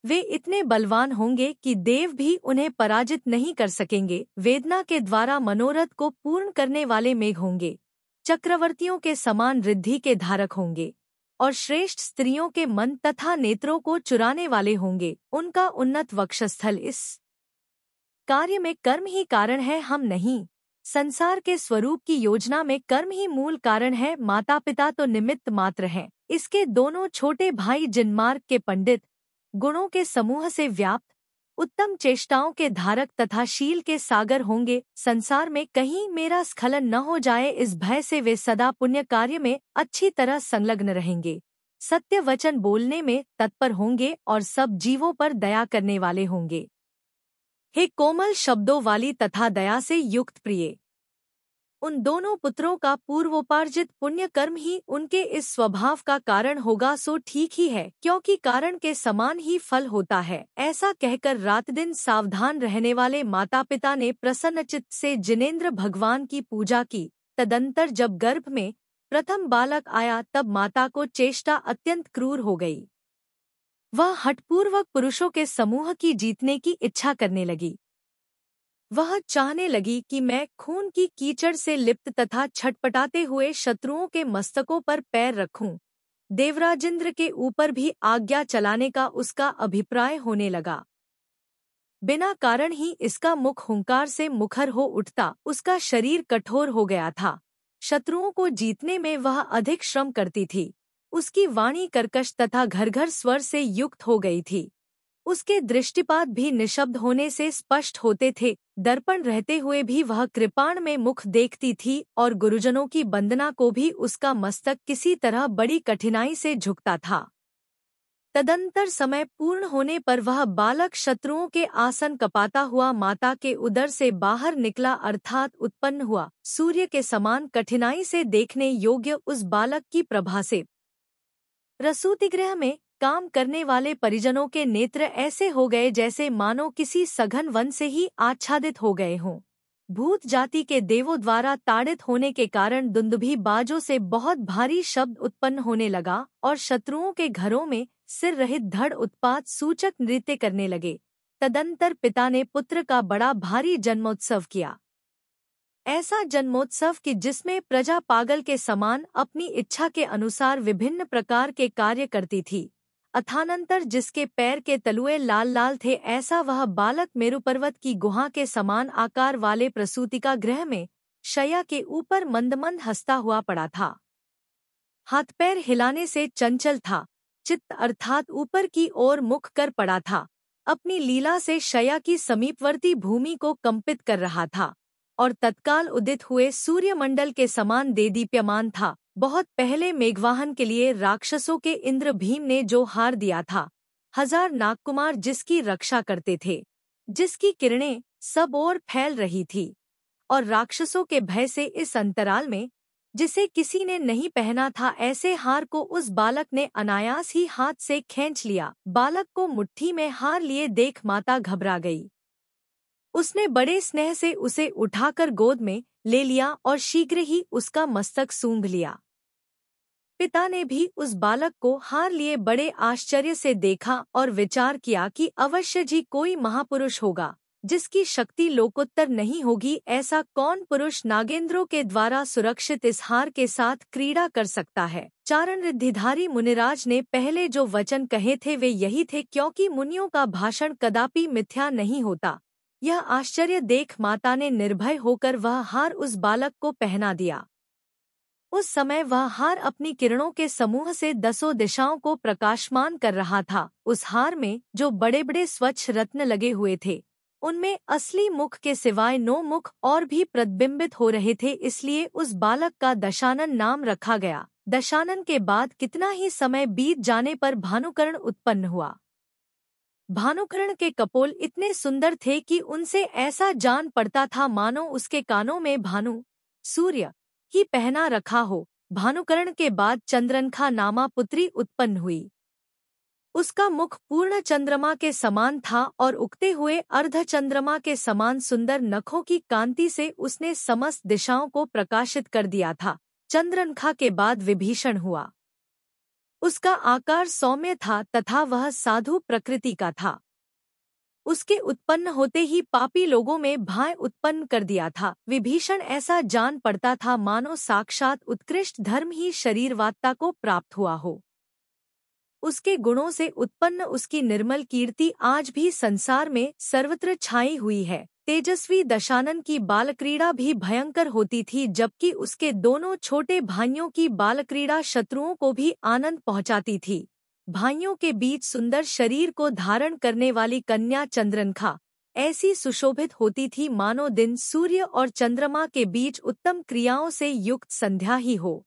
वे इतने बलवान होंगे कि देव भी उन्हें पराजित नहीं कर सकेंगे। वेदना के द्वारा मनोरथ को पूर्ण करने वाले मेघ होंगे, चक्रवर्तियों के समान रिद्धि के धारक होंगे और श्रेष्ठ स्त्रियों के मन तथा नेत्रों को चुराने वाले होंगे। उनका उन्नत वक्षस्थल इस कार्य में कर्म ही कारण है, हम नहीं। संसार के स्वरूप की योजना में कर्म ही मूल कारण है, माता पिता तो निमित्त मात्र हैं। इसके दोनों छोटे भाई जिनमार्ग के पंडित, गुणों के समूह से व्याप्त, उत्तम चेष्टाओं के धारक तथा शील के सागर होंगे। संसार में कहीं मेरा स्खलन न हो जाए, इस भय से वे सदा पुण्य कार्य में अच्छी तरह संलग्न रहेंगे, सत्य वचन बोलने में तत्पर होंगे और सब जीवों पर दया करने वाले होंगे। हे कोमल शब्दों वाली तथा दया से युक्त प्रिय, उन दोनों पुत्रों का पूर्वोपार्जित पुण्य कर्म ही उनके इस स्वभाव का कारण होगा। सो ठीक ही है, क्योंकि कारण के समान ही फल होता है। ऐसा कहकर रात दिन सावधान रहने वाले माता पिता ने प्रसन्नचित्त से जिनेंद्र भगवान की पूजा की। तदंतर जब गर्भ में प्रथम बालक आया तब माता को चेष्टा अत्यंत क्रूर हो गई। वह हठपूर्वक पुरुषों के समूह की जीतने की इच्छा करने लगी। वह चाहने लगी कि मैं खून की कीचड़ से लिप्त तथा छटपटाते हुए शत्रुओं के मस्तकों पर पैर रखूं, देवराजेंद्र के ऊपर भी आज्ञा चलाने का उसका अभिप्राय होने लगा। बिना कारण ही इसका मुख हुंकार से मुखर हो उठता, उसका शरीर कठोर हो गया था। शत्रुओं को जीतने में वह अधिक श्रम करती थी। उसकी वाणी कर्कश तथा घर-घर स्वर से युक्त हो गई थी। उसके दृष्टिपात भी निशब्द होने से स्पष्ट होते थे। दर्पण रहते हुए भी वह कृपाण में मुख देखती थी और गुरुजनों की वंदना को भी उसका मस्तक किसी तरह बड़ी कठिनाई से झुकता था। तदंतर समय पूर्ण होने पर वह बालक शत्रुओं के आसन कपाता हुआ माता के उदर से बाहर निकला, अर्थात उत्पन्न हुआ। सूर्य के समान कठिनाई से देखने योग्य उस बालक की प्रभा से प्रसूतिगृह में काम करने वाले परिजनों के नेत्र ऐसे हो गए जैसे मानो किसी सघन वन से ही आच्छादित हो गए हों। भूत जाति के देवों द्वारा ताड़ित होने के कारण दुंदुभी बाजों से बहुत भारी शब्द उत्पन्न होने लगा और शत्रुओं के घरों में सिर रहित धड़ उत्पात सूचक नृत्य करने लगे। तदंतर पिता ने पुत्र का बड़ा भारी जन्मोत्सव किया। ऐसा जन्मोत्सव कि जिसमें प्रजा पागल के समान अपनी इच्छा के अनुसार विभिन्न प्रकार के कार्य करती थी। अथानंतर जिसके पैर के तलुए लाल लाल थे, ऐसा वह बालक मेरु पर्वत की गुहा के समान आकार वाले प्रसूतिका गृह में शैया के ऊपर मंद मंद हंसता हुआ पड़ा था। हाथ पैर हिलाने से चंचल था। चित्त अर्थात ऊपर की ओर मुख कर पड़ा था। अपनी लीला से शैया की समीपवर्ती भूमि को कंपित कर रहा था और तत्काल उदित हुए सूर्यमंडल के समान देदीप्यमान था। बहुत पहले मेघवाहन के लिए राक्षसों के इंद्र भीम ने जो हार दिया था, 1000 नागकुमार जिसकी रक्षा करते थे, जिसकी किरणें सब ओर फैल रही थी, और राक्षसों के भय से इस अंतराल में जिसे किसी ने नहीं पहना था, ऐसे हार को उस बालक ने अनायास ही हाथ से खींच लिया। बालक को मुट्ठी में हार लिए देख माता घबरा गई। उसने बड़े स्नेह से उसे उठाकर गोद में ले लिया और शीघ्र ही उसका मस्तक सूंघ लिया। पिता ने भी उस बालक को हार लिए बड़े आश्चर्य से देखा और विचार किया कि अवश्य जी कोई महापुरुष होगा जिसकी शक्ति लोकोत्तर नहीं होगी। ऐसा कौन पुरुष नागेंद्रों के द्वारा सुरक्षित इस हार के साथ क्रीड़ा कर सकता है। चारण रिद्धिधारी मुनिराज ने पहले जो वचन कहे थे वे यही थे, क्योंकि मुनियों का भाषण कदापि मिथ्या नहीं होता। यह आश्चर्य देख माता ने निर्भय होकर वह हार उस बालक को पहना दिया। उस समय वह हार अपनी किरणों के समूह से 10 दिशाओं को प्रकाशमान कर रहा था। उस हार में जो बड़े बड़े स्वच्छ रत्न लगे हुए थे, उनमें असली मुख के सिवाय 9 मुख और भी प्रतिबिंबित हो रहे थे, इसलिए उस बालक का दशानन नाम रखा गया। दशानन के बाद कितना ही समय बीत जाने पर भानुकर्ण उत्पन्न हुआ। भानुकर्ण के कपोल इतने सुंदर थे कि उनसे ऐसा जान पड़ता था मानो उसके कानों में भानु सूर्य ही पहना रखा हो। भानुकर्ण के बाद चंद्रनखा नामा पुत्री उत्पन्न हुई। उसका मुख पूर्ण चंद्रमा के समान था और उगते हुए अर्ध चंद्रमा के समान सुंदर नखों की कांति से उसने समस्त दिशाओं को प्रकाशित कर दिया था। चंद्रनखा के बाद विभीषण हुआ। उसका आकार सौम्य था तथा वह साधु प्रकृति का था। उसके उत्पन्न होते ही पापी लोगों में भय उत्पन्न कर दिया था। विभीषण ऐसा जान पड़ता था मानो साक्षात उत्कृष्ट धर्म ही शरीरवात्ता को प्राप्त हुआ हो। उसके गुणों से उत्पन्न उसकी निर्मल कीर्ति आज भी संसार में सर्वत्र छाई हुई है। तेजस्वी दशानन की बालक्रीड़ा भी भयंकर होती थी, जबकि उसके दोनों छोटे भाइयों की बालक्रीड़ा शत्रुओं को भी आनंद पहुंचाती थी। भाइयों के बीच सुंदर शरीर को धारण करने वाली कन्या चंद्रनखा ऐसी सुशोभित होती थी मानो दिन सूर्य और चंद्रमा के बीच उत्तम क्रियाओं से युक्त संध्या ही हो।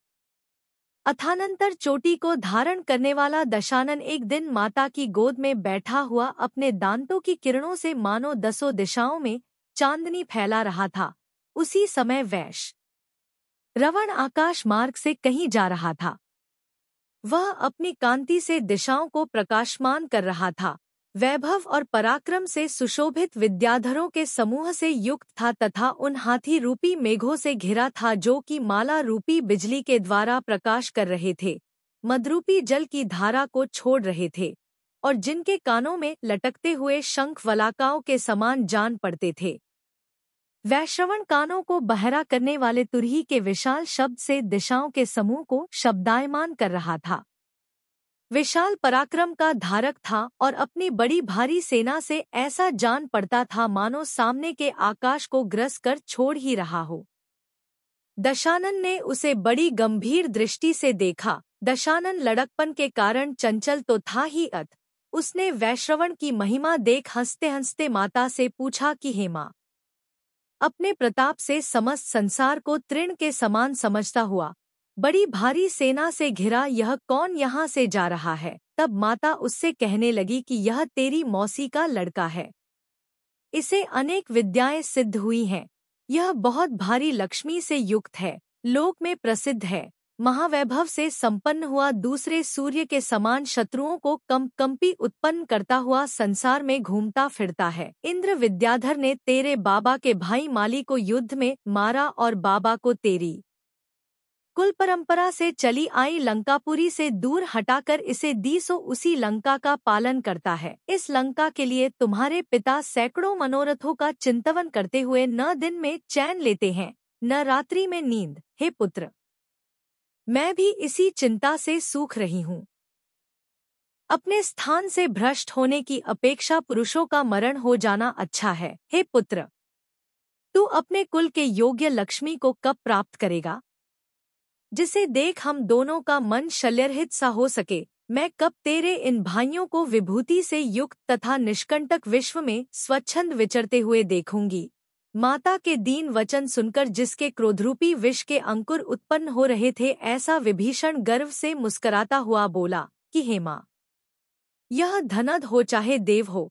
अथानंतर चोटी को धारण करने वाला दशानन एक दिन माता की गोद में बैठा हुआ अपने दांतों की किरणों से मानो 10 दिशाओं में चांदनी फैला रहा था। उसी समय वैश्य रवण आकाश मार्ग से कहीं जा रहा था। वह अपनी कांति से दिशाओं को प्रकाशमान कर रहा था। वैभव और पराक्रम से सुशोभित विद्याधरों के समूह से युक्त था तथा उन हाथी रूपी मेघों से घिरा था जो कि माला रूपी बिजली के द्वारा प्रकाश कर रहे थे, मदरूपी जल की धारा को छोड़ रहे थे और जिनके कानों में लटकते हुए शंख वलाकाओं के समान जान पड़ते थे। वैश्रवण कानों को बहरा करने वाले तुरही के विशाल शब्द से दिशाओं के समूह को शब्दायमान कर रहा था। विशाल पराक्रम का धारक था और अपनी बड़ी भारी सेना से ऐसा जान पड़ता था मानो सामने के आकाश को ग्रस कर छोड़ ही रहा हो। दशानन ने उसे बड़ी गंभीर दृष्टि से देखा। दशानन लड़कपन के कारण चंचल तो था ही उसने वैश्रवण की महिमा देख हंसते हंसते माता से पूछा कि हे माँ, अपने प्रताप से समस्त संसार को तृण के समान समझता हुआ बड़ी भारी सेना से घिरा यह कौन यहाँ से जा रहा है? तब माता उससे कहने लगी कि यह तेरी मौसी का लड़का है। इसे अनेक विद्याएं सिद्ध हुई हैं। यह बहुत भारी लक्ष्मी से युक्त है, लोक में प्रसिद्ध है, महावैभव से संपन्न हुआ, दूसरे सूर्य के समान शत्रुओं को कंपी उत्पन्न करता हुआ संसार में घूमता फिरता है। इंद्र विद्याधर ने तेरे बाबा के भाई माली को युद्ध में मारा और बाबा को तेरी कुल परंपरा से चली आई लंकापुरी से दूर हटाकर इसे दी, सो उसी लंका का पालन करता है। इस लंका के लिए तुम्हारे पिता सैकड़ों मनोरथों का चिंतन करते हुए न दिन में चैन लेते हैं न रात्रि में नींद। हे पुत्र, मैं भी इसी चिंता से सूख रही हूँ। अपने स्थान से भ्रष्ट होने की अपेक्षा पुरुषों का मरण हो जाना अच्छा है। हे पुत्र, तू अपने कुल के योग्य लक्ष्मी को कब प्राप्त करेगा, जिसे देख हम दोनों का मन शल्यरहित सा हो सके? मैं कब तेरे इन भाइयों को विभूति से युक्त तथा निष्कंटक विश्व में स्वच्छंद विचरते हुए देखूंगी? माता के दीन वचन सुनकर जिसके क्रोधरूपी विष के अंकुर उत्पन्न हो रहे थे, ऐसा विभीषण गर्व से मुस्कराता हुआ बोला कि हे माँ, यह धनद हो चाहे देव हो,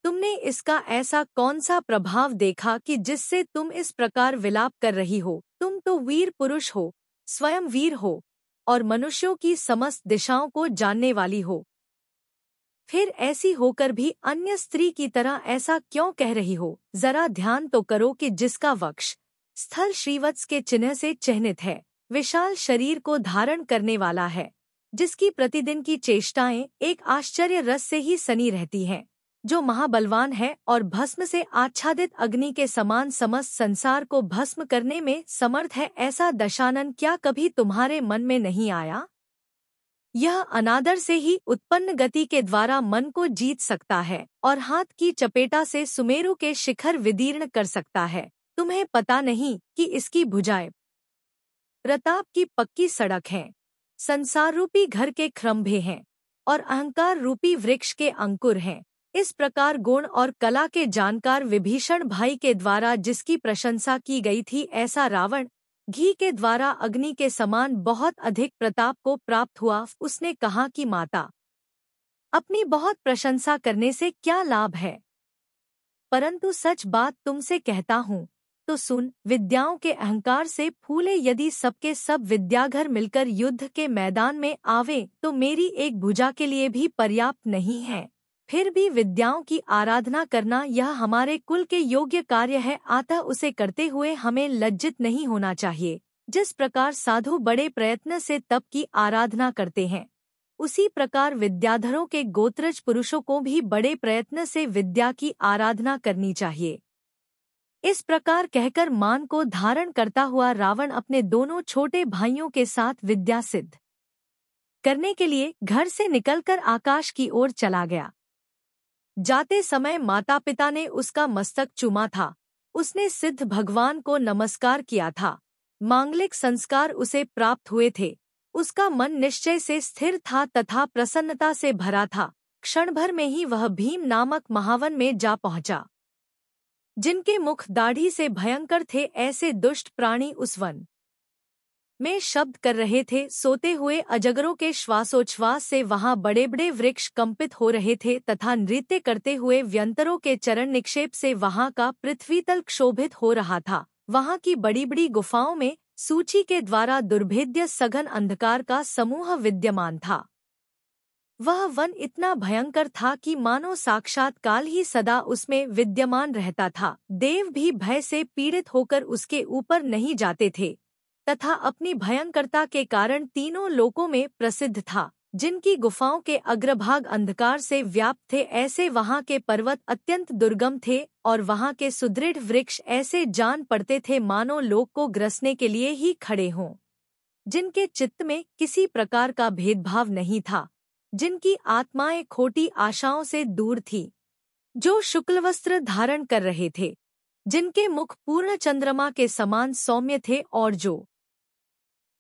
तुमने इसका ऐसा कौन सा प्रभाव देखा कि जिससे तुम इस प्रकार विलाप कर रही हो? तुम तो वीर पुरुष हो, स्वयं वीर हो और मनुष्यों की समस्त दिशाओं को जानने वाली हो, फिर ऐसी होकर भी अन्य स्त्री की तरह ऐसा क्यों कह रही हो? जरा ध्यान तो करो कि जिसका वक्ष स्थल श्रीवत्स के चिन्ह से चिह्नित है, विशाल शरीर को धारण करने वाला है, जिसकी प्रतिदिन की चेष्टाएं एक आश्चर्य रस से ही सनी रहती हैं, जो महाबलवान है और भस्म से आच्छादित अग्नि के समान समस्त संसार को भस्म करने में समर्थ है, ऐसा दशानन क्या कभी तुम्हारे मन में नहीं आया? यह अनादर से ही उत्पन्न गति के द्वारा मन को जीत सकता है और हाथ की चपेटा से सुमेरु के शिखर विदीर्ण कर सकता है। तुम्हें पता नहीं कि इसकी भुजाएं प्रताप की पक्की सड़क हैं, संसार रूपी घर के क्रम्भे हैं और अहंकार रूपी वृक्ष के अंकुर हैं। इस प्रकार गुण और कला के जानकार विभीषण भाई के द्वारा जिसकी प्रशंसा की गई थी, ऐसा रावण घी के द्वारा अग्नि के समान बहुत अधिक प्रताप को प्राप्त हुआ। उसने कहा कि माता, अपनी बहुत प्रशंसा करने से क्या लाभ है, परंतु सच बात तुमसे कहता हूँ तो सुन। विद्याओं के अहंकार से फूले यदि सबके सब विद्याघर मिलकर युद्ध के मैदान में आवे तो मेरी एक भुजा के लिए भी पर्याप्त नहीं है। फिर भी विद्याओं की आराधना करना यह हमारे कुल के योग्य कार्य है, अतः उसे करते हुए हमें लज्जित नहीं होना चाहिए। जिस प्रकार साधु बड़े प्रयत्न से तप की आराधना करते हैं, उसी प्रकार विद्याधरों के गोत्रज पुरुषों को भी बड़े प्रयत्न से विद्या की आराधना करनी चाहिए। इस प्रकार कहकर मान को धारण करता हुआ रावण अपने दोनों छोटे भाइयों के साथ विद्या सिद्ध करने के लिए घर से निकलकर आकाश की ओर चला गया। जाते समय माता पिता ने उसका मस्तक चूमा था, उसने सिद्ध भगवान को नमस्कार किया था, मांगलिक संस्कार उसे प्राप्त हुए थे, उसका मन निश्चय से स्थिर था तथा प्रसन्नता से भरा था। क्षण भर में ही वह भीम नामक महावन में जा पहुंचा। जिनके मुख दाढ़ी से भयंकर थे, ऐसे दुष्ट प्राणी उस वन में शब्द कर रहे थे। सोते हुए अजगरों के श्वासोच्छ्वास से वहां बड़े बड़े वृक्ष कंपित हो रहे थे तथा नृत्य करते हुए व्यंतरों के चरण निक्षेप से वहां का पृथ्वीतल क्षोभित हो रहा था। वहां की बड़ी बड़ी गुफाओं में सूची के द्वारा दुर्भेद्य सघन अंधकार का समूह विद्यमान था। वह वन इतना भयंकर था कि मानो साक्षात काल ही सदा उसमें विद्यमान रहता था। देव भी भय से पीड़ित होकर उसके ऊपर नहीं जाते थे तथा अपनी भयंकरता के कारण तीनों लोकों में प्रसिद्ध था। जिनकी गुफाओं के अग्रभाग अंधकार से व्याप्त थे, ऐसे वहां के पर्वत अत्यंत दुर्गम थे और वहां के सुदृढ़ वृक्ष ऐसे जान पड़ते थे मानो लोक को ग्रसने के लिए ही खड़े हों। जिनके चित्त में किसी प्रकार का भेदभाव नहीं था, जिनकी आत्माएं खोटी आशाओं से दूर थी, जो शुक्ल वस्त्र धारण कर रहे थे, जिनके मुख पूर्ण चंद्रमा के समान सौम्य थे और जो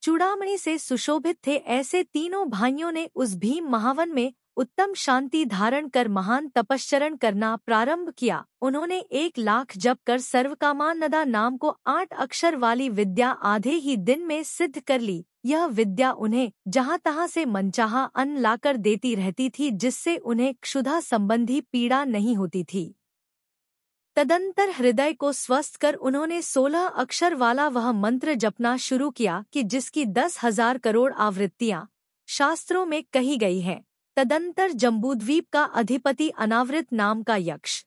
चूड़ामणि से सुशोभित थे, ऐसे तीनों भाइयों ने उस भीम महावन में उत्तम शांति धारण कर महान तपश्चरण करना प्रारंभ किया। उन्होंने 1,00,000 जप कर सर्वकामानदा नाम को 8 अक्षर वाली विद्या आधे ही दिन में सिद्ध कर ली। यह विद्या उन्हें जहाँ तहाँ से मनचाहा अन्न लाकर देती रहती थी, जिससे उन्हें क्षुधा संबंधी पीड़ा नहीं होती थी। तदंतर हृदय को स्वस्थ कर उन्होंने 16 अक्षर वाला वह मंत्र जपना शुरू किया कि जिसकी 10,000 करोड़ आवृत्तियां शास्त्रों में कही गई हैं। तदंतर जम्बूद्वीप का अधिपति अनावृत नाम का यक्ष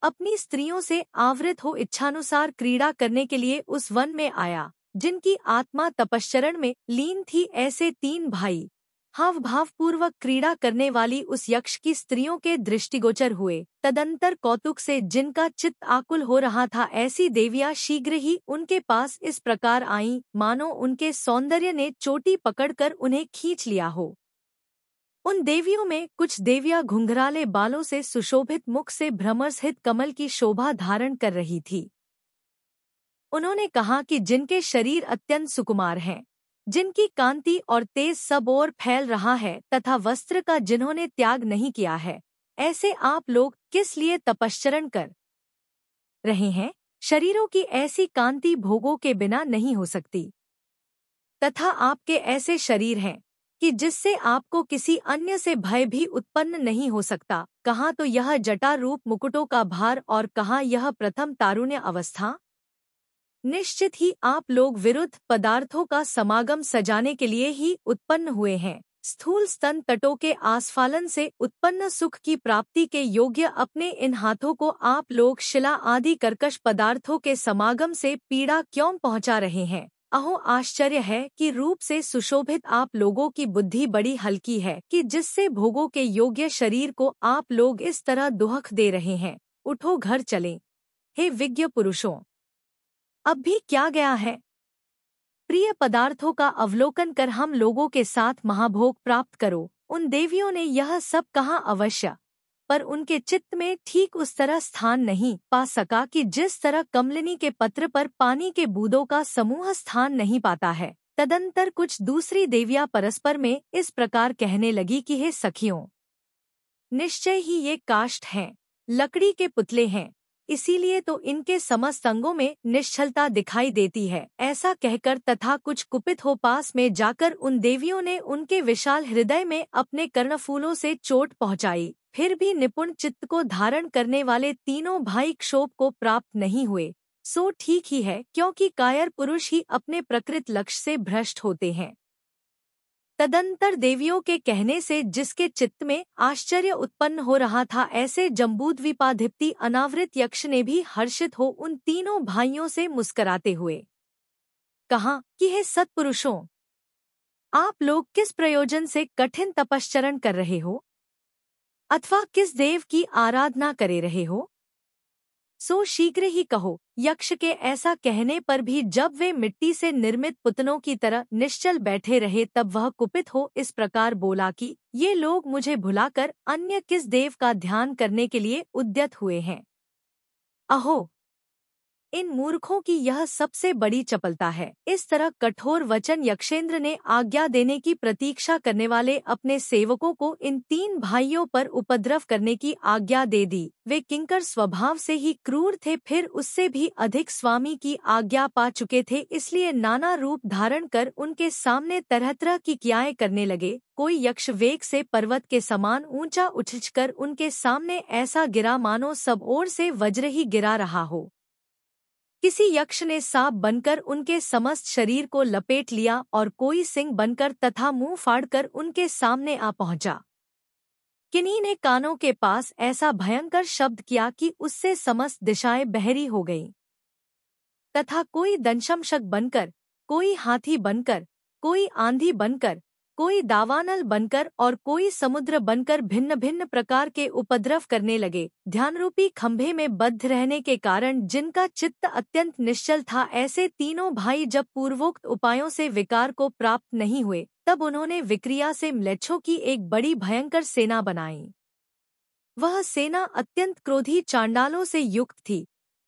अपनी स्त्रियों से आवृत हो इच्छानुसार क्रीड़ा करने के लिए उस वन में आया, जिनकी आत्मा तपश्चरण में लीन थी। ऐसे 3 भाई हाव भावपूर्वक क्रीड़ा करने वाली उस यक्ष की स्त्रियों के दृष्टिगोचर हुए। तदंतर कौतुक से जिनका चित्त आकुल हो रहा था, ऐसी देवियां शीघ्र ही उनके पास इस प्रकार आईं, मानो उनके सौंदर्य ने चोटी पकड़कर उन्हें खींच लिया हो। उन देवियों में कुछ देवियां घुंघराले बालों से सुशोभित मुख से भ्रमरसहित कमल की शोभा धारण कर रही थी। उन्होंने कहा कि जिनके शरीर अत्यंत सुकुमार हैं, जिनकी कांति और तेज सब ओर फैल रहा है तथा वस्त्र का जिन्होंने त्याग नहीं किया है, ऐसे आप लोग किस लिए तपश्चरण कर रहे हैं? शरीरों की ऐसी कांति भोगों के बिना नहीं हो सकती, तथा आपके ऐसे शरीर हैं कि जिससे आपको किसी अन्य से भय भी उत्पन्न नहीं हो सकता। कहाँ तो यह जटा रूप मुकुटों का भार और कहाँ यह प्रथम तारुण्य अवस्था। निश्चित ही आप लोग विरुद्ध पदार्थों का समागम सजाने के लिए ही उत्पन्न हुए हैं। स्थूल स्तन तटों के आस्फालन से उत्पन्न सुख की प्राप्ति के योग्य अपने इन हाथों को आप लोग शिला आदि कर्कश पदार्थों के समागम से पीड़ा क्यों पहुंचा रहे हैं? अहो आश्चर्य है कि रूप से सुशोभित आप लोगों की बुद्धि बड़ी हल्की है कि जिससे भोगों के योग्य शरीर को आप लोग इस तरह दुहक दे रहे हैं। उठो घर चलें। हे विज्ञ पुरुषों, अब भी क्या गया है? प्रिय पदार्थों का अवलोकन कर हम लोगों के साथ महाभोग प्राप्त करो। उन देवियों ने यह सब कहा अवश्य, पर उनके चित्त में ठीक उस तरह स्थान नहीं पा सका कि जिस तरह कमलिनी के पत्र पर पानी के बूंदों का समूह स्थान नहीं पाता है। तदंतर कुछ दूसरी देवियां परस्पर में इस प्रकार कहने लगी कि हे सखियों, निश्चय ही ये काष्ठ हैं, लकड़ी के पुतले हैं, इसीलिए तो इनके समस्त अंगों में निश्चलता दिखाई देती है। ऐसा कहकर तथा कुछ कुपित हो पास में जाकर उन देवियों ने उनके विशाल हृदय में अपने कर्णफूलों से चोट पहुंचाई। फिर भी निपुण चित्त को धारण करने वाले तीनों भाई क्षोभ को प्राप्त नहीं हुए। सो ठीक ही है, क्योंकि कायर पुरुष ही अपने प्रकृत लक्ष्य से भ्रष्ट होते हैं। तदंतर देवियों के कहने से जिसके चित्त में आश्चर्य उत्पन्न हो रहा था, ऐसे जम्बूद्वीपाधिपति अनावृत यक्ष ने भी हर्षित हो उन तीनों भाइयों से मुस्कराते हुए कहा कि हे सत्पुरुषों, आप लोग किस प्रयोजन से कठिन तपश्चरण कर रहे हो अथवा किस देव की आराधना करे रहे हो? सो शीघ्र ही कहो। यक्ष के ऐसा कहने पर भी जब वे मिट्टी से निर्मित पुतलों की तरह निश्चल बैठे रहे, तब वह कुपित हो इस प्रकार बोला कि ये लोग मुझे भुलाकर अन्य किस देव का ध्यान करने के लिए उद्यत हुए हैं? अहो, इन मूर्खों की यह सबसे बड़ी चपलता है। इस तरह कठोर वचन यक्षेंद्र ने आज्ञा देने की प्रतीक्षा करने वाले अपने सेवकों को इन 3 भाइयों पर उपद्रव करने की आज्ञा दे दी। वे किंकर स्वभाव से ही क्रूर थे, फिर उससे भी अधिक स्वामी की आज्ञा पा चुके थे, इसलिए नाना रूप धारण कर उनके सामने तरह तरह की क्रियाएं करने लगे। कोई यक्ष वेग से पर्वत के समान ऊंचा उछलकर उनके सामने ऐसा गिरा मानो सब ओर से वज्र ही गिरा रहा हो। किसी यक्ष ने सांप बनकर उनके समस्त शरीर को लपेट लिया और कोई सिंह बनकर तथा मुंह फाड़कर उनके सामने आ पहुंचा। किन्हीं ने कानों के पास ऐसा भयंकर शब्द किया कि उससे समस्त दिशाएं बहरी हो गईं। तथा कोई दंशमशक बनकर, कोई हाथी बनकर, कोई आंधी बनकर, कोई दावानल बनकर और कोई समुद्र बनकर भिन्न भिन्न प्रकार के उपद्रव करने लगे। ध्यानरूपी खंभे में बद्ध रहने के कारण जिनका चित्त अत्यंत निश्चल था, ऐसे तीनों भाई जब पूर्वोक्त उपायों से विकार को प्राप्त नहीं हुए, तब उन्होंने विक्रिया से म्लेच्छों की एक बड़ी भयंकर सेना बनाई। वह सेना अत्यंत क्रोधी चांडालों से युक्त थी,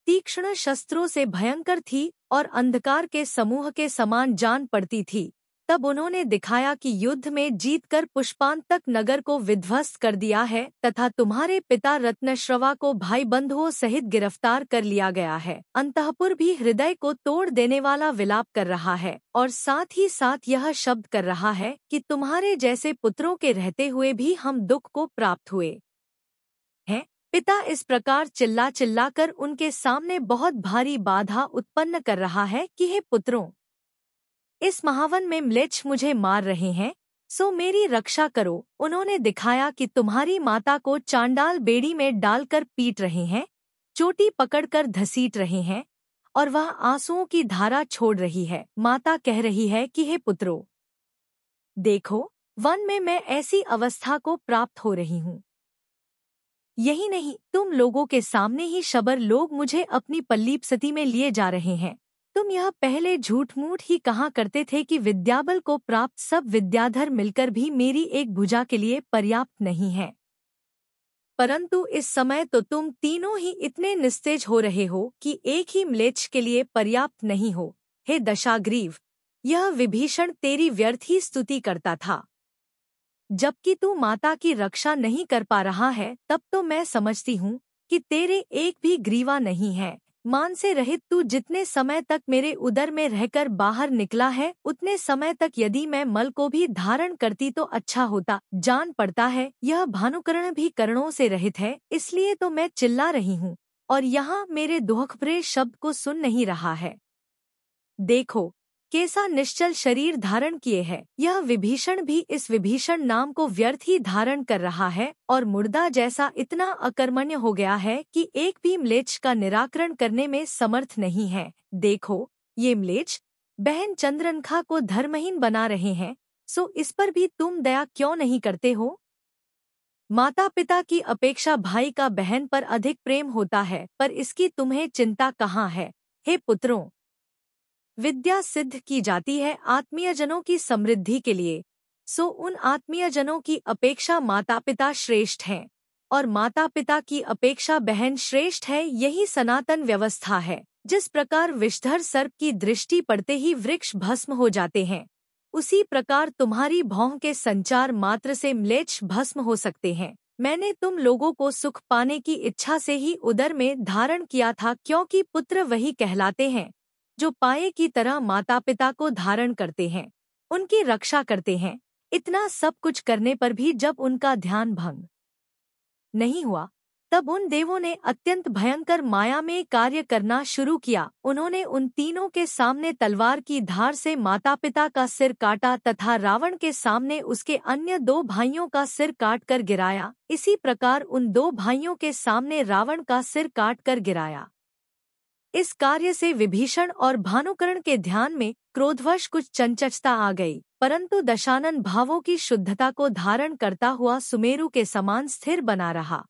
तीक्ष्ण शस्त्रों से भयंकर थी और अंधकार के समूह के समान जान पड़ती थी। तब उन्होंने दिखाया कि युद्ध में जीतकर पुष्पांतक नगर को विध्वस्त कर दिया है तथा तुम्हारे पिता रत्नश्रवा को भाई बंधुओं सहित गिरफ्तार कर लिया गया है। अंतःपुर भी हृदय को तोड़ देने वाला विलाप कर रहा है और साथ ही साथ यह शब्द कर रहा है कि तुम्हारे जैसे पुत्रों के रहते हुए भी हम दुख को प्राप्त हुए हैं। पिता इस प्रकार चिल्ला चिल्लाकर उनके सामने बहुत भारी बाधा उत्पन्न कर रहा है कि हे पुत्रों, इस महावन में म्लेच्छ मुझे मार रहे हैं, सो मेरी रक्षा करो। उन्होंने दिखाया कि तुम्हारी माता को चांडाल बेड़ी में डालकर पीट रहे हैं, चोटी पकड़कर घसीट रहे हैं और वह आंसुओं की धारा छोड़ रही है। माता कह रही है कि हे पुत्रों, देखो, वन में मैं ऐसी अवस्था को प्राप्त हो रही हूँ। यही नहीं, तुम लोगों के सामने ही शबर लोग मुझे अपनी पल्लीपसती में लिए जा रहे हैं। तुम यह पहले झूठ मूठ ही कहा करते थे कि विद्याबल को प्राप्त सब विद्याधर मिलकर भी मेरी एक भुजा के लिए पर्याप्त नहीं है, परंतु इस समय तो तुम तीनों ही इतने निस्तेज हो रहे हो कि एक ही म्लेच्छ के लिए पर्याप्त नहीं हो। हे दशाग्रीव, यह विभीषण तेरी व्यर्थ ही स्तुति करता था। जबकि तू माता की रक्षा नहीं कर पा रहा है, तब तो मैं समझती हूँ कि तेरे एक भी ग्रीवा नहीं है। मान से रहित तू जितने समय तक मेरे उदर में रहकर बाहर निकला है, उतने समय तक यदि मैं मल को भी धारण करती तो अच्छा होता। जान पड़ता है यह भानुकर्ण भी कर्णों से रहित है, इसलिए तो मैं चिल्ला रही हूँ और यहाँ मेरे दुखभरे शब्द को सुन नहीं रहा है। देखो, कैसा निश्चल शरीर धारण किए है। यह विभीषण भी इस विभीषण नाम को व्यर्थ ही धारण कर रहा है और मुर्दा जैसा इतना अकर्मण्य हो गया है कि एक भी म्लेच्छ का निराकरण करने में समर्थ नहीं है। देखो, ये म्लेच्छ बहन चंद्रनखा को धर्महीन बना रहे हैं, सो इस पर भी तुम दया क्यों नहीं करते हो? माता पिता की अपेक्षा भाई का बहन पर अधिक प्रेम होता है, पर इसकी तुम्हें चिंता कहाँ है? हे पुत्रों, विद्या सिद्ध की जाती है आत्मीयजनों की समृद्धि के लिए, सो उन आत्मीयजनों की अपेक्षा माता पिता श्रेष्ठ हैं और माता पिता की अपेक्षा बहन श्रेष्ठ है। यही सनातन व्यवस्था है। जिस प्रकार विषधर सर्प की दृष्टि पड़ते ही वृक्ष भस्म हो जाते हैं, उसी प्रकार तुम्हारी भौं के संचार मात्र से म्लेच्छ भस्म हो सकते हैं। मैंने तुम लोगों को सुख पाने की इच्छा से ही उदर में धारण किया था, क्योंकि पुत्र वही कहलाते हैं जो पाये की तरह माता पिता को धारण करते हैं, उनकी रक्षा करते हैं। इतना सब कुछ करने पर भी जब उनका ध्यान भंग नहीं हुआ, तब उन देवों ने अत्यंत भयंकर माया में कार्य करना शुरू किया। उन्होंने उन तीनों के सामने तलवार की धार से माता पिता का सिर काटा तथा रावण के सामने उसके अन्य दो भाइयों का सिर काट कर गिराया। इसी प्रकार उन दो भाइयों के सामने रावण का सिर काट कर गिराया। इस कार्य से विभीषण और भानुकर्ण के ध्यान में क्रोधवश कुछ चंचलता आ गई, परंतु दशानन भावों की शुद्धता को धारण करता हुआ सुमेरु के समान स्थिर बना रहा।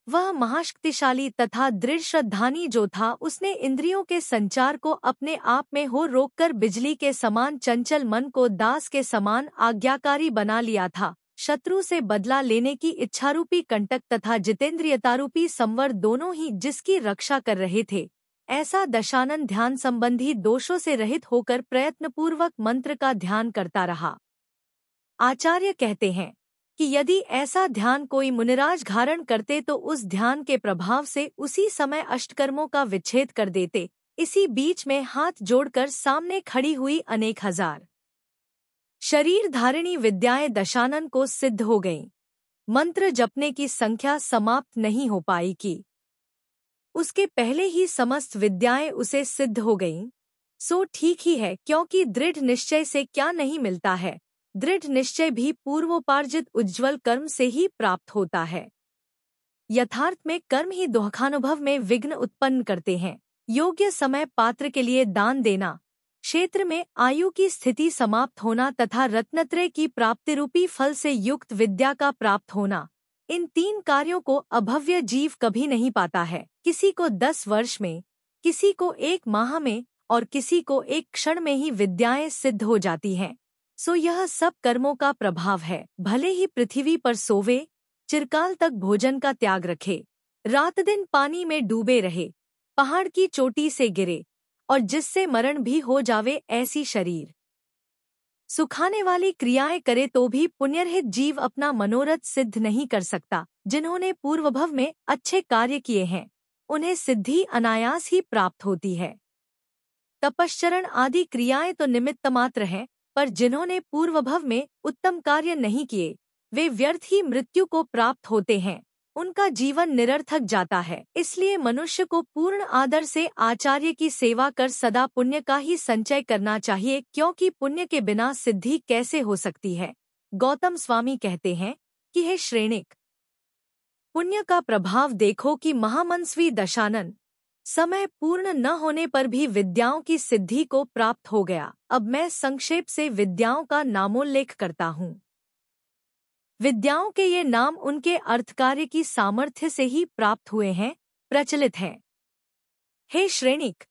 वह महाशक्तिशाली तथा दृढ़ श्रद्धानी जो था, उसने इंद्रियों के संचार को अपने आप में हो रोककर बिजली के समान चंचल मन को दास के समान आज्ञाकारी बना लिया था। शत्रु से बदला लेने की इच्छारूपी कंटक तथा जितेंद्रियतारूपी संवर दोनों ही जिसकी रक्षा कर रहे थे, ऐसा दशानन ध्यान संबंधी दोषों से रहित होकर प्रयत्नपूर्वक मंत्र का ध्यान करता रहा। आचार्य कहते हैं कि यदि ऐसा ध्यान कोई मुनिराज धारण करते तो उस ध्यान के प्रभाव से उसी समय अष्टकर्मों का विच्छेद कर देते। इसी बीच में हाथ जोड़कर सामने खड़ी हुई अनेक हजार शरीर धारिणी विद्याएं दशानन को सिद्ध हो गईं। मंत्र जपने की संख्या समाप्त नहीं हो पाई कि उसके पहले ही समस्त विद्याएं उसे सिद्ध हो गईं। सो ठीक ही है, क्योंकि दृढ़ निश्चय से क्या नहीं मिलता है। दृढ़ निश्चय भी पूर्वोपार्जित उज्ज्वल कर्म से ही प्राप्त होता है। यथार्थ में कर्म ही दुखानुभव में विघ्न उत्पन्न करते हैं। योग्य समय पात्र के लिए दान देना, क्षेत्र में आयु की स्थिति समाप्त होना तथा रत्नत्रय की प्राप्ति रूपी फल से युक्त विद्या का प्राप्त होना, इन 3 कार्यों को अभव्य जीव कभी नहीं पाता है। किसी को 10 वर्ष में, किसी को 1 माह में और किसी को 1 क्षण में ही विद्याएं सिद्ध हो जाती हैं। सो यह सब कर्मों का प्रभाव है। भले ही पृथ्वी पर सोवे, चिरकाल तक भोजन का त्याग रखे, रात दिन पानी में डूबे रहे, पहाड़ की चोटी से गिरे और जिससे मरण भी हो जावे, ऐसी शरीर सुखाने वाली क्रियाएं करे तो भी पुण्यरहित जीव अपना मनोरथ सिद्ध नहीं कर सकता। जिन्होंने पूर्वभव में अच्छे कार्य किए हैं, उन्हें सिद्धि अनायास ही प्राप्त होती है। तपश्चरण आदि क्रियाएं तो निमित्त मात्र हैं, पर जिन्होंने पूर्वभव में उत्तम कार्य नहीं किए, वे व्यर्थ ही मृत्यु को प्राप्त होते हैं। उनका जीवन निरर्थक जाता है। इसलिए मनुष्य को पूर्ण आदर से आचार्य की सेवा कर सदा पुण्य का ही संचय करना चाहिए, क्योंकि पुण्य के बिना सिद्धि कैसे हो सकती है। गौतम स्वामी कहते हैं कि हे श्रेणिक, पुण्य का प्रभाव देखो कि महामनस्वी दशानन समय पूर्ण न होने पर भी विद्याओं की सिद्धि को प्राप्त हो गया। अब मैं संक्षेप से विद्याओं का नामोल्लेख करता हूँ। विद्याओं के ये नाम उनके अर्थकार्य की सामर्थ्य से ही प्राप्त हुए हैं, प्रचलित हैं। हे श्रेणिक,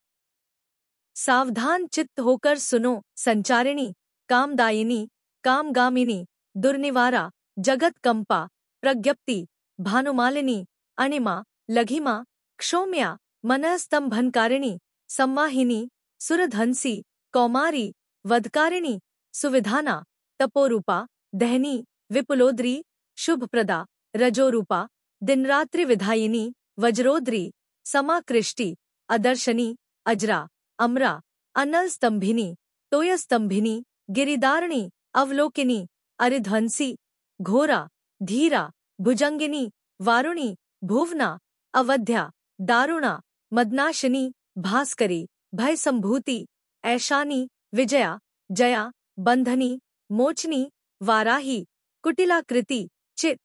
सावधान चित्त होकर सुनो। संचारिणी, कामदायिनी, कामगामिनी, दुर्निवारा, जगत कंपा, प्रज्ञप्ति, भानुमालिनी, अणिमा, लघिमा, क्षौम्या, मनस्तंभनकारिणी, संवाहिनी, सुरधंसी, कौमारी, वधकारिणी, सुविधाना, तपोरूपा, दहनी, विपुलोद्री, शुभप्रदा, रजोरूपा, दिनरात्रि विधायिनी, वज्रोद्री, समाकृष्टि, अदर्शनी, अजरा, अमरा, अनलस्तंभिनी, तोयस्तंभिनी, गिरिदारिणी, अवलोकिनी, अरिध्वंसी, घोरा, धीरा, भुजंगिनी, वारुणी, भुवना, अवध्या, दारुणा, मदनाशिनी, भास्करी, भयसंभूति, ऐशानी, विजया, जया, बंधनी, मोचनी, वाराही, कुटिलाकृति, चित,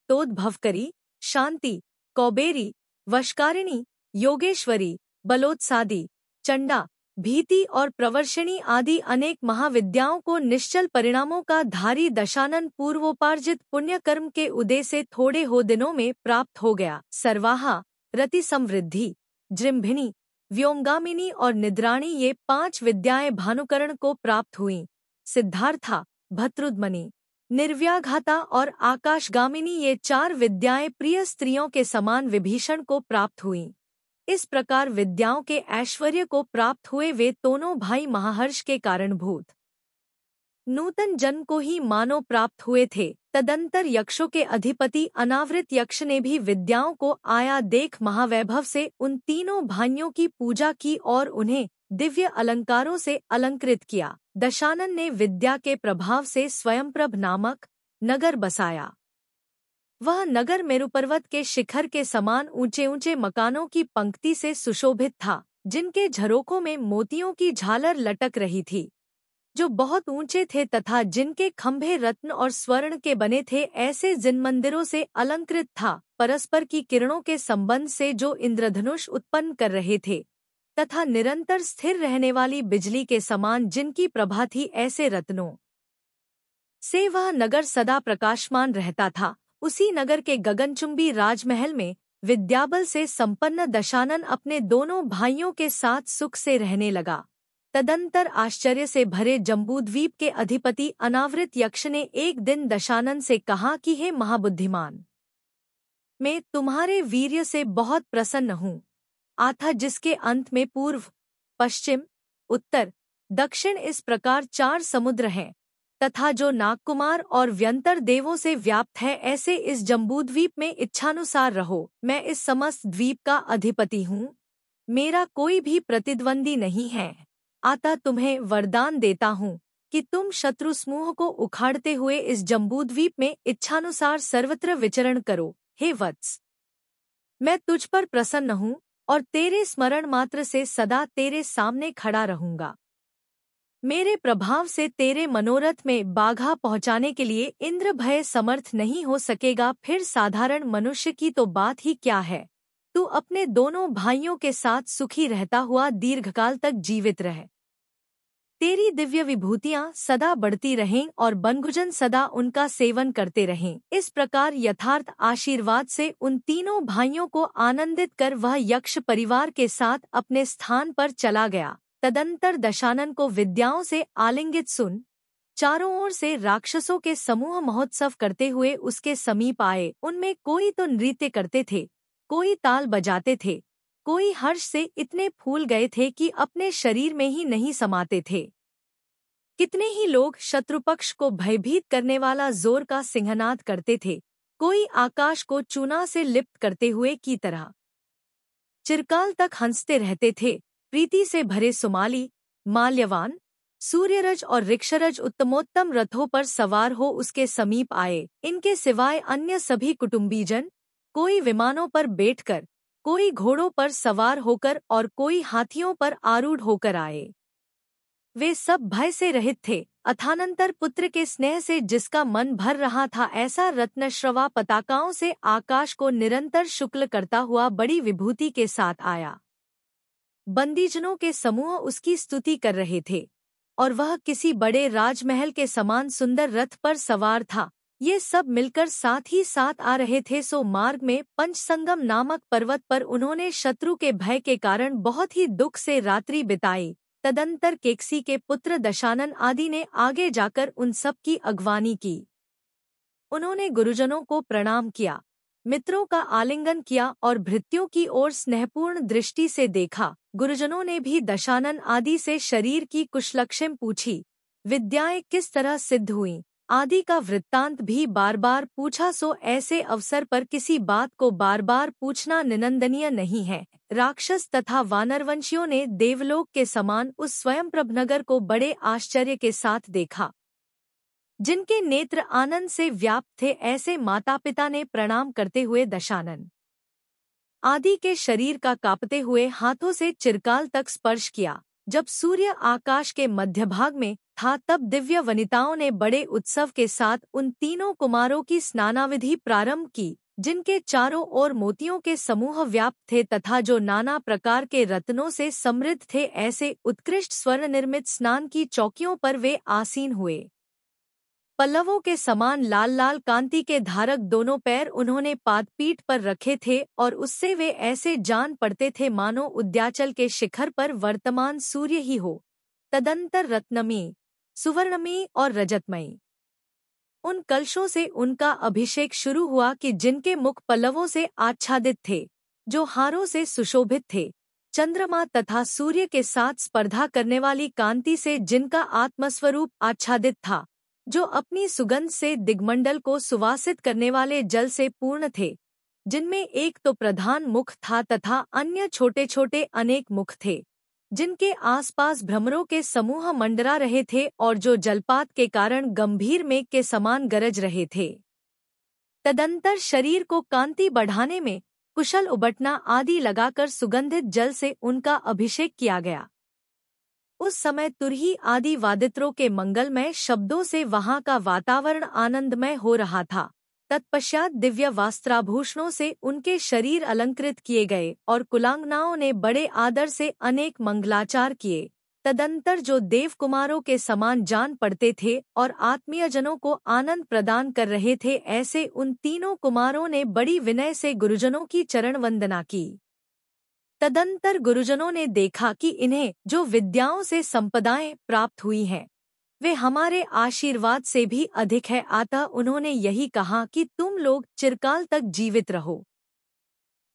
तोद्भवकरी, शांति, कौबेरी, वशकारिणी, योगेश्वरी, बलोत्सादी, चंडा, भीति और प्रवर्षिणी आदि अनेक महाविद्याओं को निश्चल परिणामों का धारी दशानन पूर्वोपार्जित पुण्यकर्म के उदय से थोड़े हो दिनों में प्राप्त हो गया। सर्वाहा, रति समृद्धि, जृंभिणी, व्योमगामिनी और निद्राणी ये 5 विद्याएं भानुकरण को प्राप्त हुईं। सिद्धार्था, भर्तृद्मनी, निर्व्याघाता और आकाशगामिनी ये 4 विद्याएं प्रिय स्त्रियों के समान विभीषण को प्राप्त हुईं। इस प्रकार विद्याओं के ऐश्वर्य को प्राप्त हुए वे दोनों भाई महाहर्ष के कारणभूत नूतन जन्म को ही मानो प्राप्त हुए थे। तदंतर यक्षों के अधिपति अनावृत यक्ष ने भी विद्याओं को आया देख महावैभव से उन तीनों भाइयों की पूजा की और उन्हें दिव्य अलंकारों से अलंकृत किया। दशानन ने विद्या के प्रभाव से स्वयंप्रभ नामक नगर बसाया। वह नगर मेरुपर्वत के शिखर के समान ऊंचे ऊंचे मकानों की पंक्ति से सुशोभित था, जिनके झरोखों में मोतियों की झालर लटक रही थी, जो बहुत ऊंचे थे तथा जिनके खंभे रत्न और स्वर्ण के बने थे। ऐसे जिन मंदिरों से अलंकृत था, परस्पर की किरणों के संबंध से जो इंद्रधनुष उत्पन्न कर रहे थे, तथा निरंतर स्थिर रहने वाली बिजली के समान जिनकी प्रभा थी, ऐसे रत्नों से वह नगर सदा प्रकाशमान रहता था। उसी नगर के गगनचुंबी राजमहल में विद्याबल से संपन्न दशानन अपने दोनों भाइयों के साथ सुख से रहने लगा। तदंतर आश्चर्य से भरे जम्बूद्वीप के अधिपति अनावृत यक्ष ने एक दिन दशानन से कहा कि हे महाबुद्धिमान, मैं तुम्हारे वीर्य से बहुत प्रसन्न हूँ। आथा जिसके अंत में पूर्व, पश्चिम, उत्तर, दक्षिण इस प्रकार 4 समुद्र हैं, तथा जो नागकुमार और व्यंतर देवों से व्याप्त है, ऐसे इस जम्बूद्वीप में इच्छानुसार रहो। मैं इस समस्त द्वीप का अधिपति हूँ, मेरा कोई भी प्रतिद्वंदी नहीं है। अतः तुम्हें वरदान देता हूँ कि तुम शत्रु समूह को उखाड़ते हुए इस जम्बूद्वीप में इच्छानुसार सर्वत्र विचरण करो। हे वत्स, मैं तुझ पर प्रसन्न हूँ और तेरे स्मरण मात्र से सदा तेरे सामने खड़ा रहूंगा। मेरे प्रभाव से तेरे मनोरथ में बाधा पहुँचाने के लिए इंद्र भय समर्थ नहीं हो सकेगा। फिर साधारण मनुष्य की तो बात ही क्या है। तू अपने दोनों भाइयों के साथ सुखी रहता हुआ दीर्घकाल तक जीवित रह। तेरी दिव्य विभूतियां सदा बढ़ती रहें और बनभुजन सदा उनका सेवन करते रहें। इस प्रकार यथार्थ आशीर्वाद से उन तीनों भाइयों को आनंदित कर वह यक्ष परिवार के साथ अपने स्थान पर चला गया। तदंतर दशानन को विद्याओं से आलिंगित सुन चारों ओर से राक्षसों के समूह महोत्सव करते हुए उसके समीप आए। उनमें कोई तो नृत्य करते थे, कोई ताल बजाते थे, कोई हर्ष से इतने फूल गए थे कि अपने शरीर में ही नहीं समाते थे। कितने ही लोग शत्रुपक्ष को भयभीत करने वाला जोर का सिंहनाद करते थे, कोई आकाश को चूना से लिप्त करते हुए की तरह चिरकाल तक हंसते रहते थे। प्रीति से भरे सुमाली, माल्यवान, सूर्यरज और ऋक्षरज उत्तमोत्तम रथों पर सवार हो उसके समीप आए। इनके सिवाय अन्य सभी कुटुंबीजन, कोई विमानों पर बैठकर, कोई घोड़ों पर सवार होकर और कोई हाथियों पर आरूढ़ होकर आए। वे सब भय से रहित थे। अथानंतर पुत्र के स्नेह से जिसका मन भर रहा था, ऐसा रत्नश्रवा पताकाओं से आकाश को निरंतर शुक्ल करता हुआ बड़ी विभूति के साथ आया। बंदीजनों के समूह उसकी स्तुति कर रहे थे और वह किसी बड़े राजमहल के समान सुंदर रथ पर सवार था। ये सब मिलकर साथ ही साथ आ रहे थे। सो मार्ग में पंचसंगम नामक पर्वत पर उन्होंने शत्रु के भय के कारण बहुत ही दुख से रात्रि बिताई। तदंतर केकसी के पुत्र दशानन आदि ने आगे जाकर उन सब की अगवानी की। उन्होंने गुरुजनों को प्रणाम किया, मित्रों का आलिंगन किया और भृत्यों की ओर स्नेहपूर्ण दृष्टि से देखा। गुरुजनों ने भी दशानन आदि से शरीर की कुशलक्षेम पूछी, विद्याएं किस तरह सिद्ध हुईं आदि का वृत्तांत भी बार बार पूछा। सो ऐसे अवसर पर किसी बात को बार बार पूछना निंदनीय नहीं है। राक्षस तथा वानरवंशियों ने देवलोक के समान उस स्वयंप्रभ नगर को बड़े आश्चर्य के साथ देखा। जिनके नेत्र आनंद से व्याप्त थे, ऐसे माता पिता ने प्रणाम करते हुए दशानन आदि के शरीर का कांपते हुए हाथों से चिरकाल तक स्पर्श किया। जब सूर्य आकाश के मध्य भाग में था, तब दिव्य वनिताओं ने बड़े उत्सव के साथ उन तीनों कुमारों की स्नानाविधि प्रारंभ की, जिनके चारों ओर मोतियों के समूह व्याप्त थे तथा जो नाना प्रकार के रत्नों से समृद्ध थे। ऐसे उत्कृष्ट स्वर्ण निर्मित स्नान की चौकियों पर वे आसीन हुए। पल्लवों के समान लाल लाल कांति के धारक दोनों पैर उन्होंने पादपीठ पर रखे थे और उससे वे ऐसे जान पड़ते थे मानो उद्याचल के शिखर पर वर्तमान सूर्य ही हो। तदंतर रत्नमयी, सुवर्णमयी और रजतमयी उन कलशों से उनका अभिषेक शुरू हुआ कि जिनके मुख पल्लवों से आच्छादित थे, जो हारों से सुशोभित थे, चंद्रमा तथा सूर्य के साथ स्पर्धा करने वाली कांति से जिनका आत्मस्वरूप आच्छादित था, जो अपनी सुगंध से दिग्मंडल को सुवासित करने वाले जल से पूर्ण थे, जिनमें एक तो प्रधान मुख था तथा अन्य छोटे छोटे अनेक मुख थे, जिनके आसपास भ्रमरों के समूह मंडरा रहे थे और जो जलपात के कारण गंभीर मेघ के समान गरज रहे थे। तदंतर शरीर को कांति बढ़ाने में कुशल उबटना आदि लगाकर सुगंधित जल से उनका अभिषेक किया गया। उस समय तुरही आदि वादित्रों के मंगलमय शब्दों से वहां का वातावरण आनंदमय हो रहा था। तत्पश्चात दिव्य वस्त्राभूषणों से उनके शरीर अलंकृत किए गए और कुलांगनाओं ने बड़े आदर से अनेक मंगलाचार किए। तदंतर जो देव कुमारों के समान जान पड़ते थे और आत्मीयजनों को आनंद प्रदान कर रहे थे, ऐसे उन तीनों कुमारों ने बड़ी विनय से गुरुजनों की चरण वंदना की। तदंतर गुरुजनों ने देखा कि इन्हें जो विद्याओं से संपदाएं प्राप्त हुई हैं, वे हमारे आशीर्वाद से भी अधिक है। अतः उन्होंने यही कहा कि तुम लोग चिरकाल तक जीवित रहो।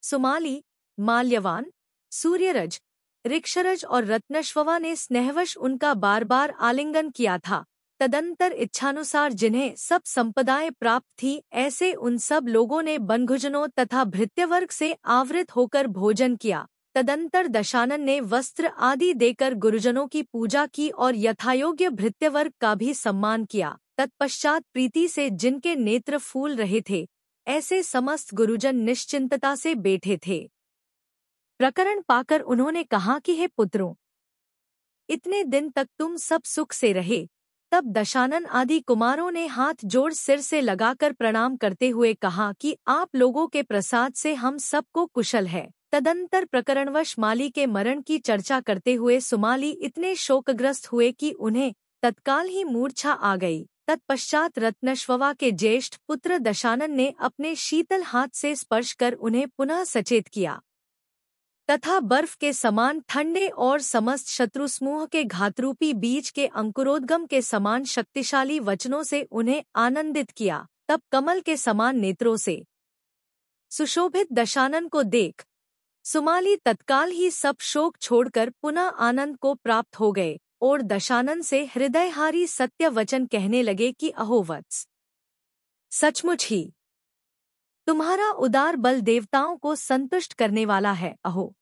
सुमाली, माल्यवान, सूर्यरज, ऋक्षरज और रत्नश्ववा ने स्नेहवश उनका बार बार आलिंगन किया था। तदंतर इच्छानुसार जिन्हें सब संपदाएं प्राप्त थी, ऐसे उन सब लोगों ने बनभुजनों तथा भृत्यवर्ग से आवृत होकर भोजन किया। तदंतर दशानन ने वस्त्र आदि देकर गुरुजनों की पूजा की और यथायोग्य भृत्यवर्ग का भी सम्मान किया। तत्पश्चात प्रीति से जिनके नेत्र फूल रहे थे, ऐसे समस्त गुरुजन निश्चिंतता से बैठे थे। प्रकरण पाकर उन्होंने कहा कि हे पुत्रों, इतने दिन तक तुम सब सुख से रहे। तब दशानन आदि कुमारों ने हाथ जोड़ सिर से लगाकर प्रणाम करते हुए कहा कि आप लोगों के प्रसाद से हम सबको कुशल है। तदंतर प्रकरणवश माली के मरण की चर्चा करते हुए सुमाली इतने शोकग्रस्त हुए कि उन्हें तत्काल ही मूर्छा आ गई। तत्पश्चात रत्नश्ववा के ज्येष्ठ पुत्र दशानन ने अपने शीतल हाथ से स्पर्श कर उन्हें पुनः सचेत किया तथा बर्फ के समान ठंडे और समस्त शत्रु समूह के घातरूपी बीज के अंकुरोद्गम के समान शक्तिशाली वचनों से उन्हें आनंदित किया। तब कमल के समान नेत्रों से सुशोभित दशानन को देख सुमाली तत्काल ही सब शोक छोड़कर पुनः आनंद को प्राप्त हो गए और दशानन से हृदयहारी सत्य वचन कहने लगे कि अहो वत्स, सचमुच ही तुम्हारा उदार बल देवताओं को संतुष्ट करने वाला है। अहो,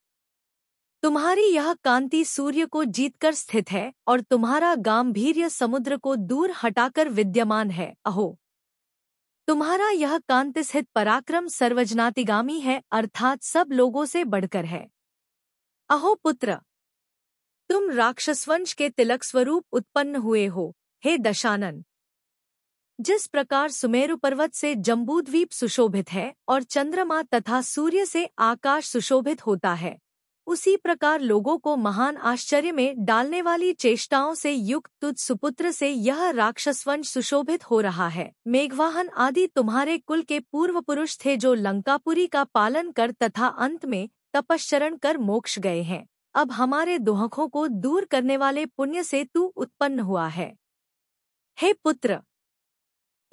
तुम्हारी यह कांति सूर्य को जीतकर स्थित है और तुम्हारा गांभीर्य समुद्र को दूर हटाकर विद्यमान है। अहो, तुम्हारा यह कांतिस्थित पराक्रम सर्वजनातिगामी है, अर्थात सब लोगों से बढ़कर है। अहो पुत्र, तुम राक्षसवंश के तिलक स्वरूप उत्पन्न हुए हो। हे दशानन, जिस प्रकार सुमेरु पर्वत से जम्बूद्वीप सुशोभित है और चंद्रमा तथा सूर्य से आकाश सुशोभित होता है, उसी प्रकार लोगों को महान आश्चर्य में डालने वाली चेष्टाओं से युक्त तुझ सुपुत्र से यह राक्षसवंश सुशोभित हो रहा है। मेघवाहन आदि तुम्हारे कुल के पूर्व पुरुष थे जो लंकापुरी का पालन कर तथा अंत में तपश्चरण कर मोक्ष गए हैं। अब हमारे दुहकों को दूर करने वाले पुण्य से तू उत्पन्न हुआ है। हे पुत्र,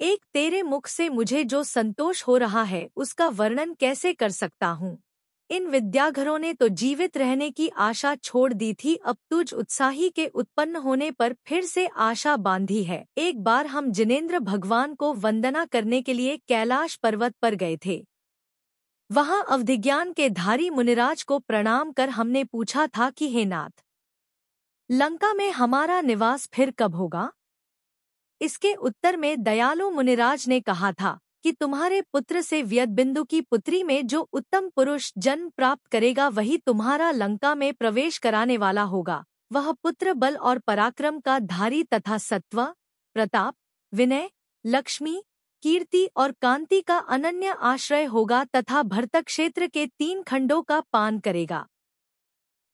एक तेरे मुख से मुझे जो संतोष हो रहा है उसका वर्णन कैसे कर सकता हूँ। इन विद्याघरों ने तो जीवित रहने की आशा छोड़ दी थी, अब तुझ उत्साही के उत्पन्न होने पर फिर से आशा बांधी है। एक बार हम जिनेंद्र भगवान को वंदना करने के लिए कैलाश पर्वत पर गए थे। वहां अवधिज्ञान के धारी मुनिराज को प्रणाम कर हमने पूछा था कि हे नाथ, लंका में हमारा निवास फिर कब होगा। इसके उत्तर में दयालु मुनिराज ने कहा था कि तुम्हारे पुत्र से व्यदबिंदु की पुत्री में जो उत्तम पुरुष जन्म प्राप्त करेगा वही तुम्हारा लंका में प्रवेश कराने वाला होगा। वह पुत्र बल और पराक्रम का धारी तथा सत्व, प्रताप, विनय, लक्ष्मी, कीर्ति और कांति का अनन्य आश्रय होगा तथा भरतक क्षेत्र के 3 खंडों का पान करेगा।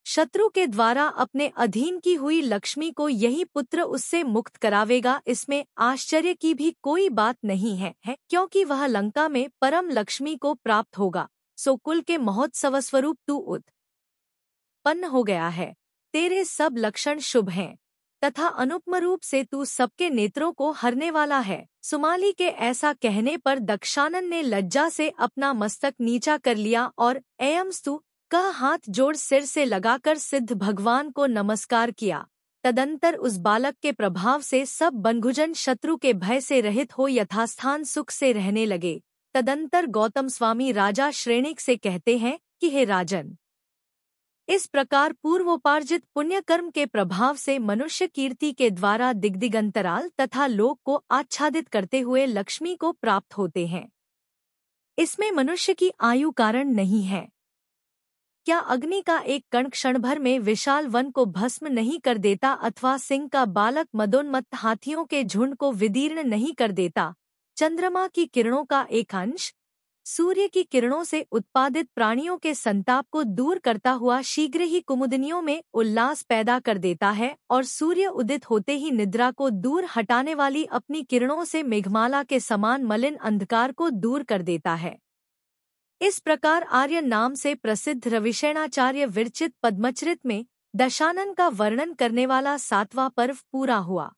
शत्रु के द्वारा अपने अधीन की हुई लक्ष्मी को यही पुत्र उससे मुक्त करावेगा। इसमें आश्चर्य की भी कोई बात नहीं है, क्योंकि वह लंका में परम लक्ष्मी को प्राप्त होगा। सो कुल के महोत्सव स्वरूप तू उत्पन्न हो गया है। तेरे सब लक्षण शुभ हैं तथा अनुपम रूप से तू सबके नेत्रों को हरने वाला है। सुमाली के ऐसा कहने पर दक्षानन ने लज्जा से अपना मस्तक नीचा कर लिया और एयमस्तु का हाथ जोड़ सिर से लगाकर सिद्ध भगवान को नमस्कार किया। तदंतर उस बालक के प्रभाव से सब बनभुजन शत्रु के भय से रहित हो यथास्थान सुख से रहने लगे। तदंतर गौतम स्वामी राजा श्रेणिक से कहते हैं कि हे राजन, इस प्रकार पूर्वोपार्जित पुण्यकर्म के प्रभाव से मनुष्य कीर्ति के द्वारा दिग्दिगंतराल तथा लोक को आच्छादित करते हुए लक्ष्मी को प्राप्त होते हैं। इसमें मनुष्य की आयु कारण नहीं है। क्या अग्नि का एक कण क्षण भर में विशाल वन को भस्म नहीं कर देता अथवा सिंह का बालक मदोन्मत्त हाथियों के झुंड को विदीर्ण नहीं कर देता। चंद्रमा की किरणों का एक अंश सूर्य की किरणों से उत्पादित प्राणियों के संताप को दूर करता हुआ शीघ्र ही कुमुदनियों में उल्लास पैदा कर देता है और सूर्य उदित होते ही निद्रा को दूर हटाने वाली अपनी किरणों से मेघमाला के समान मलिन अंधकार को दूर कर देता है। इस प्रकार आर्य नाम से प्रसिद्ध रविशेणाचार्य विरचित पद्मचरित में दशानन का वर्णन करने वाला 7वां पर्व पूरा हुआ।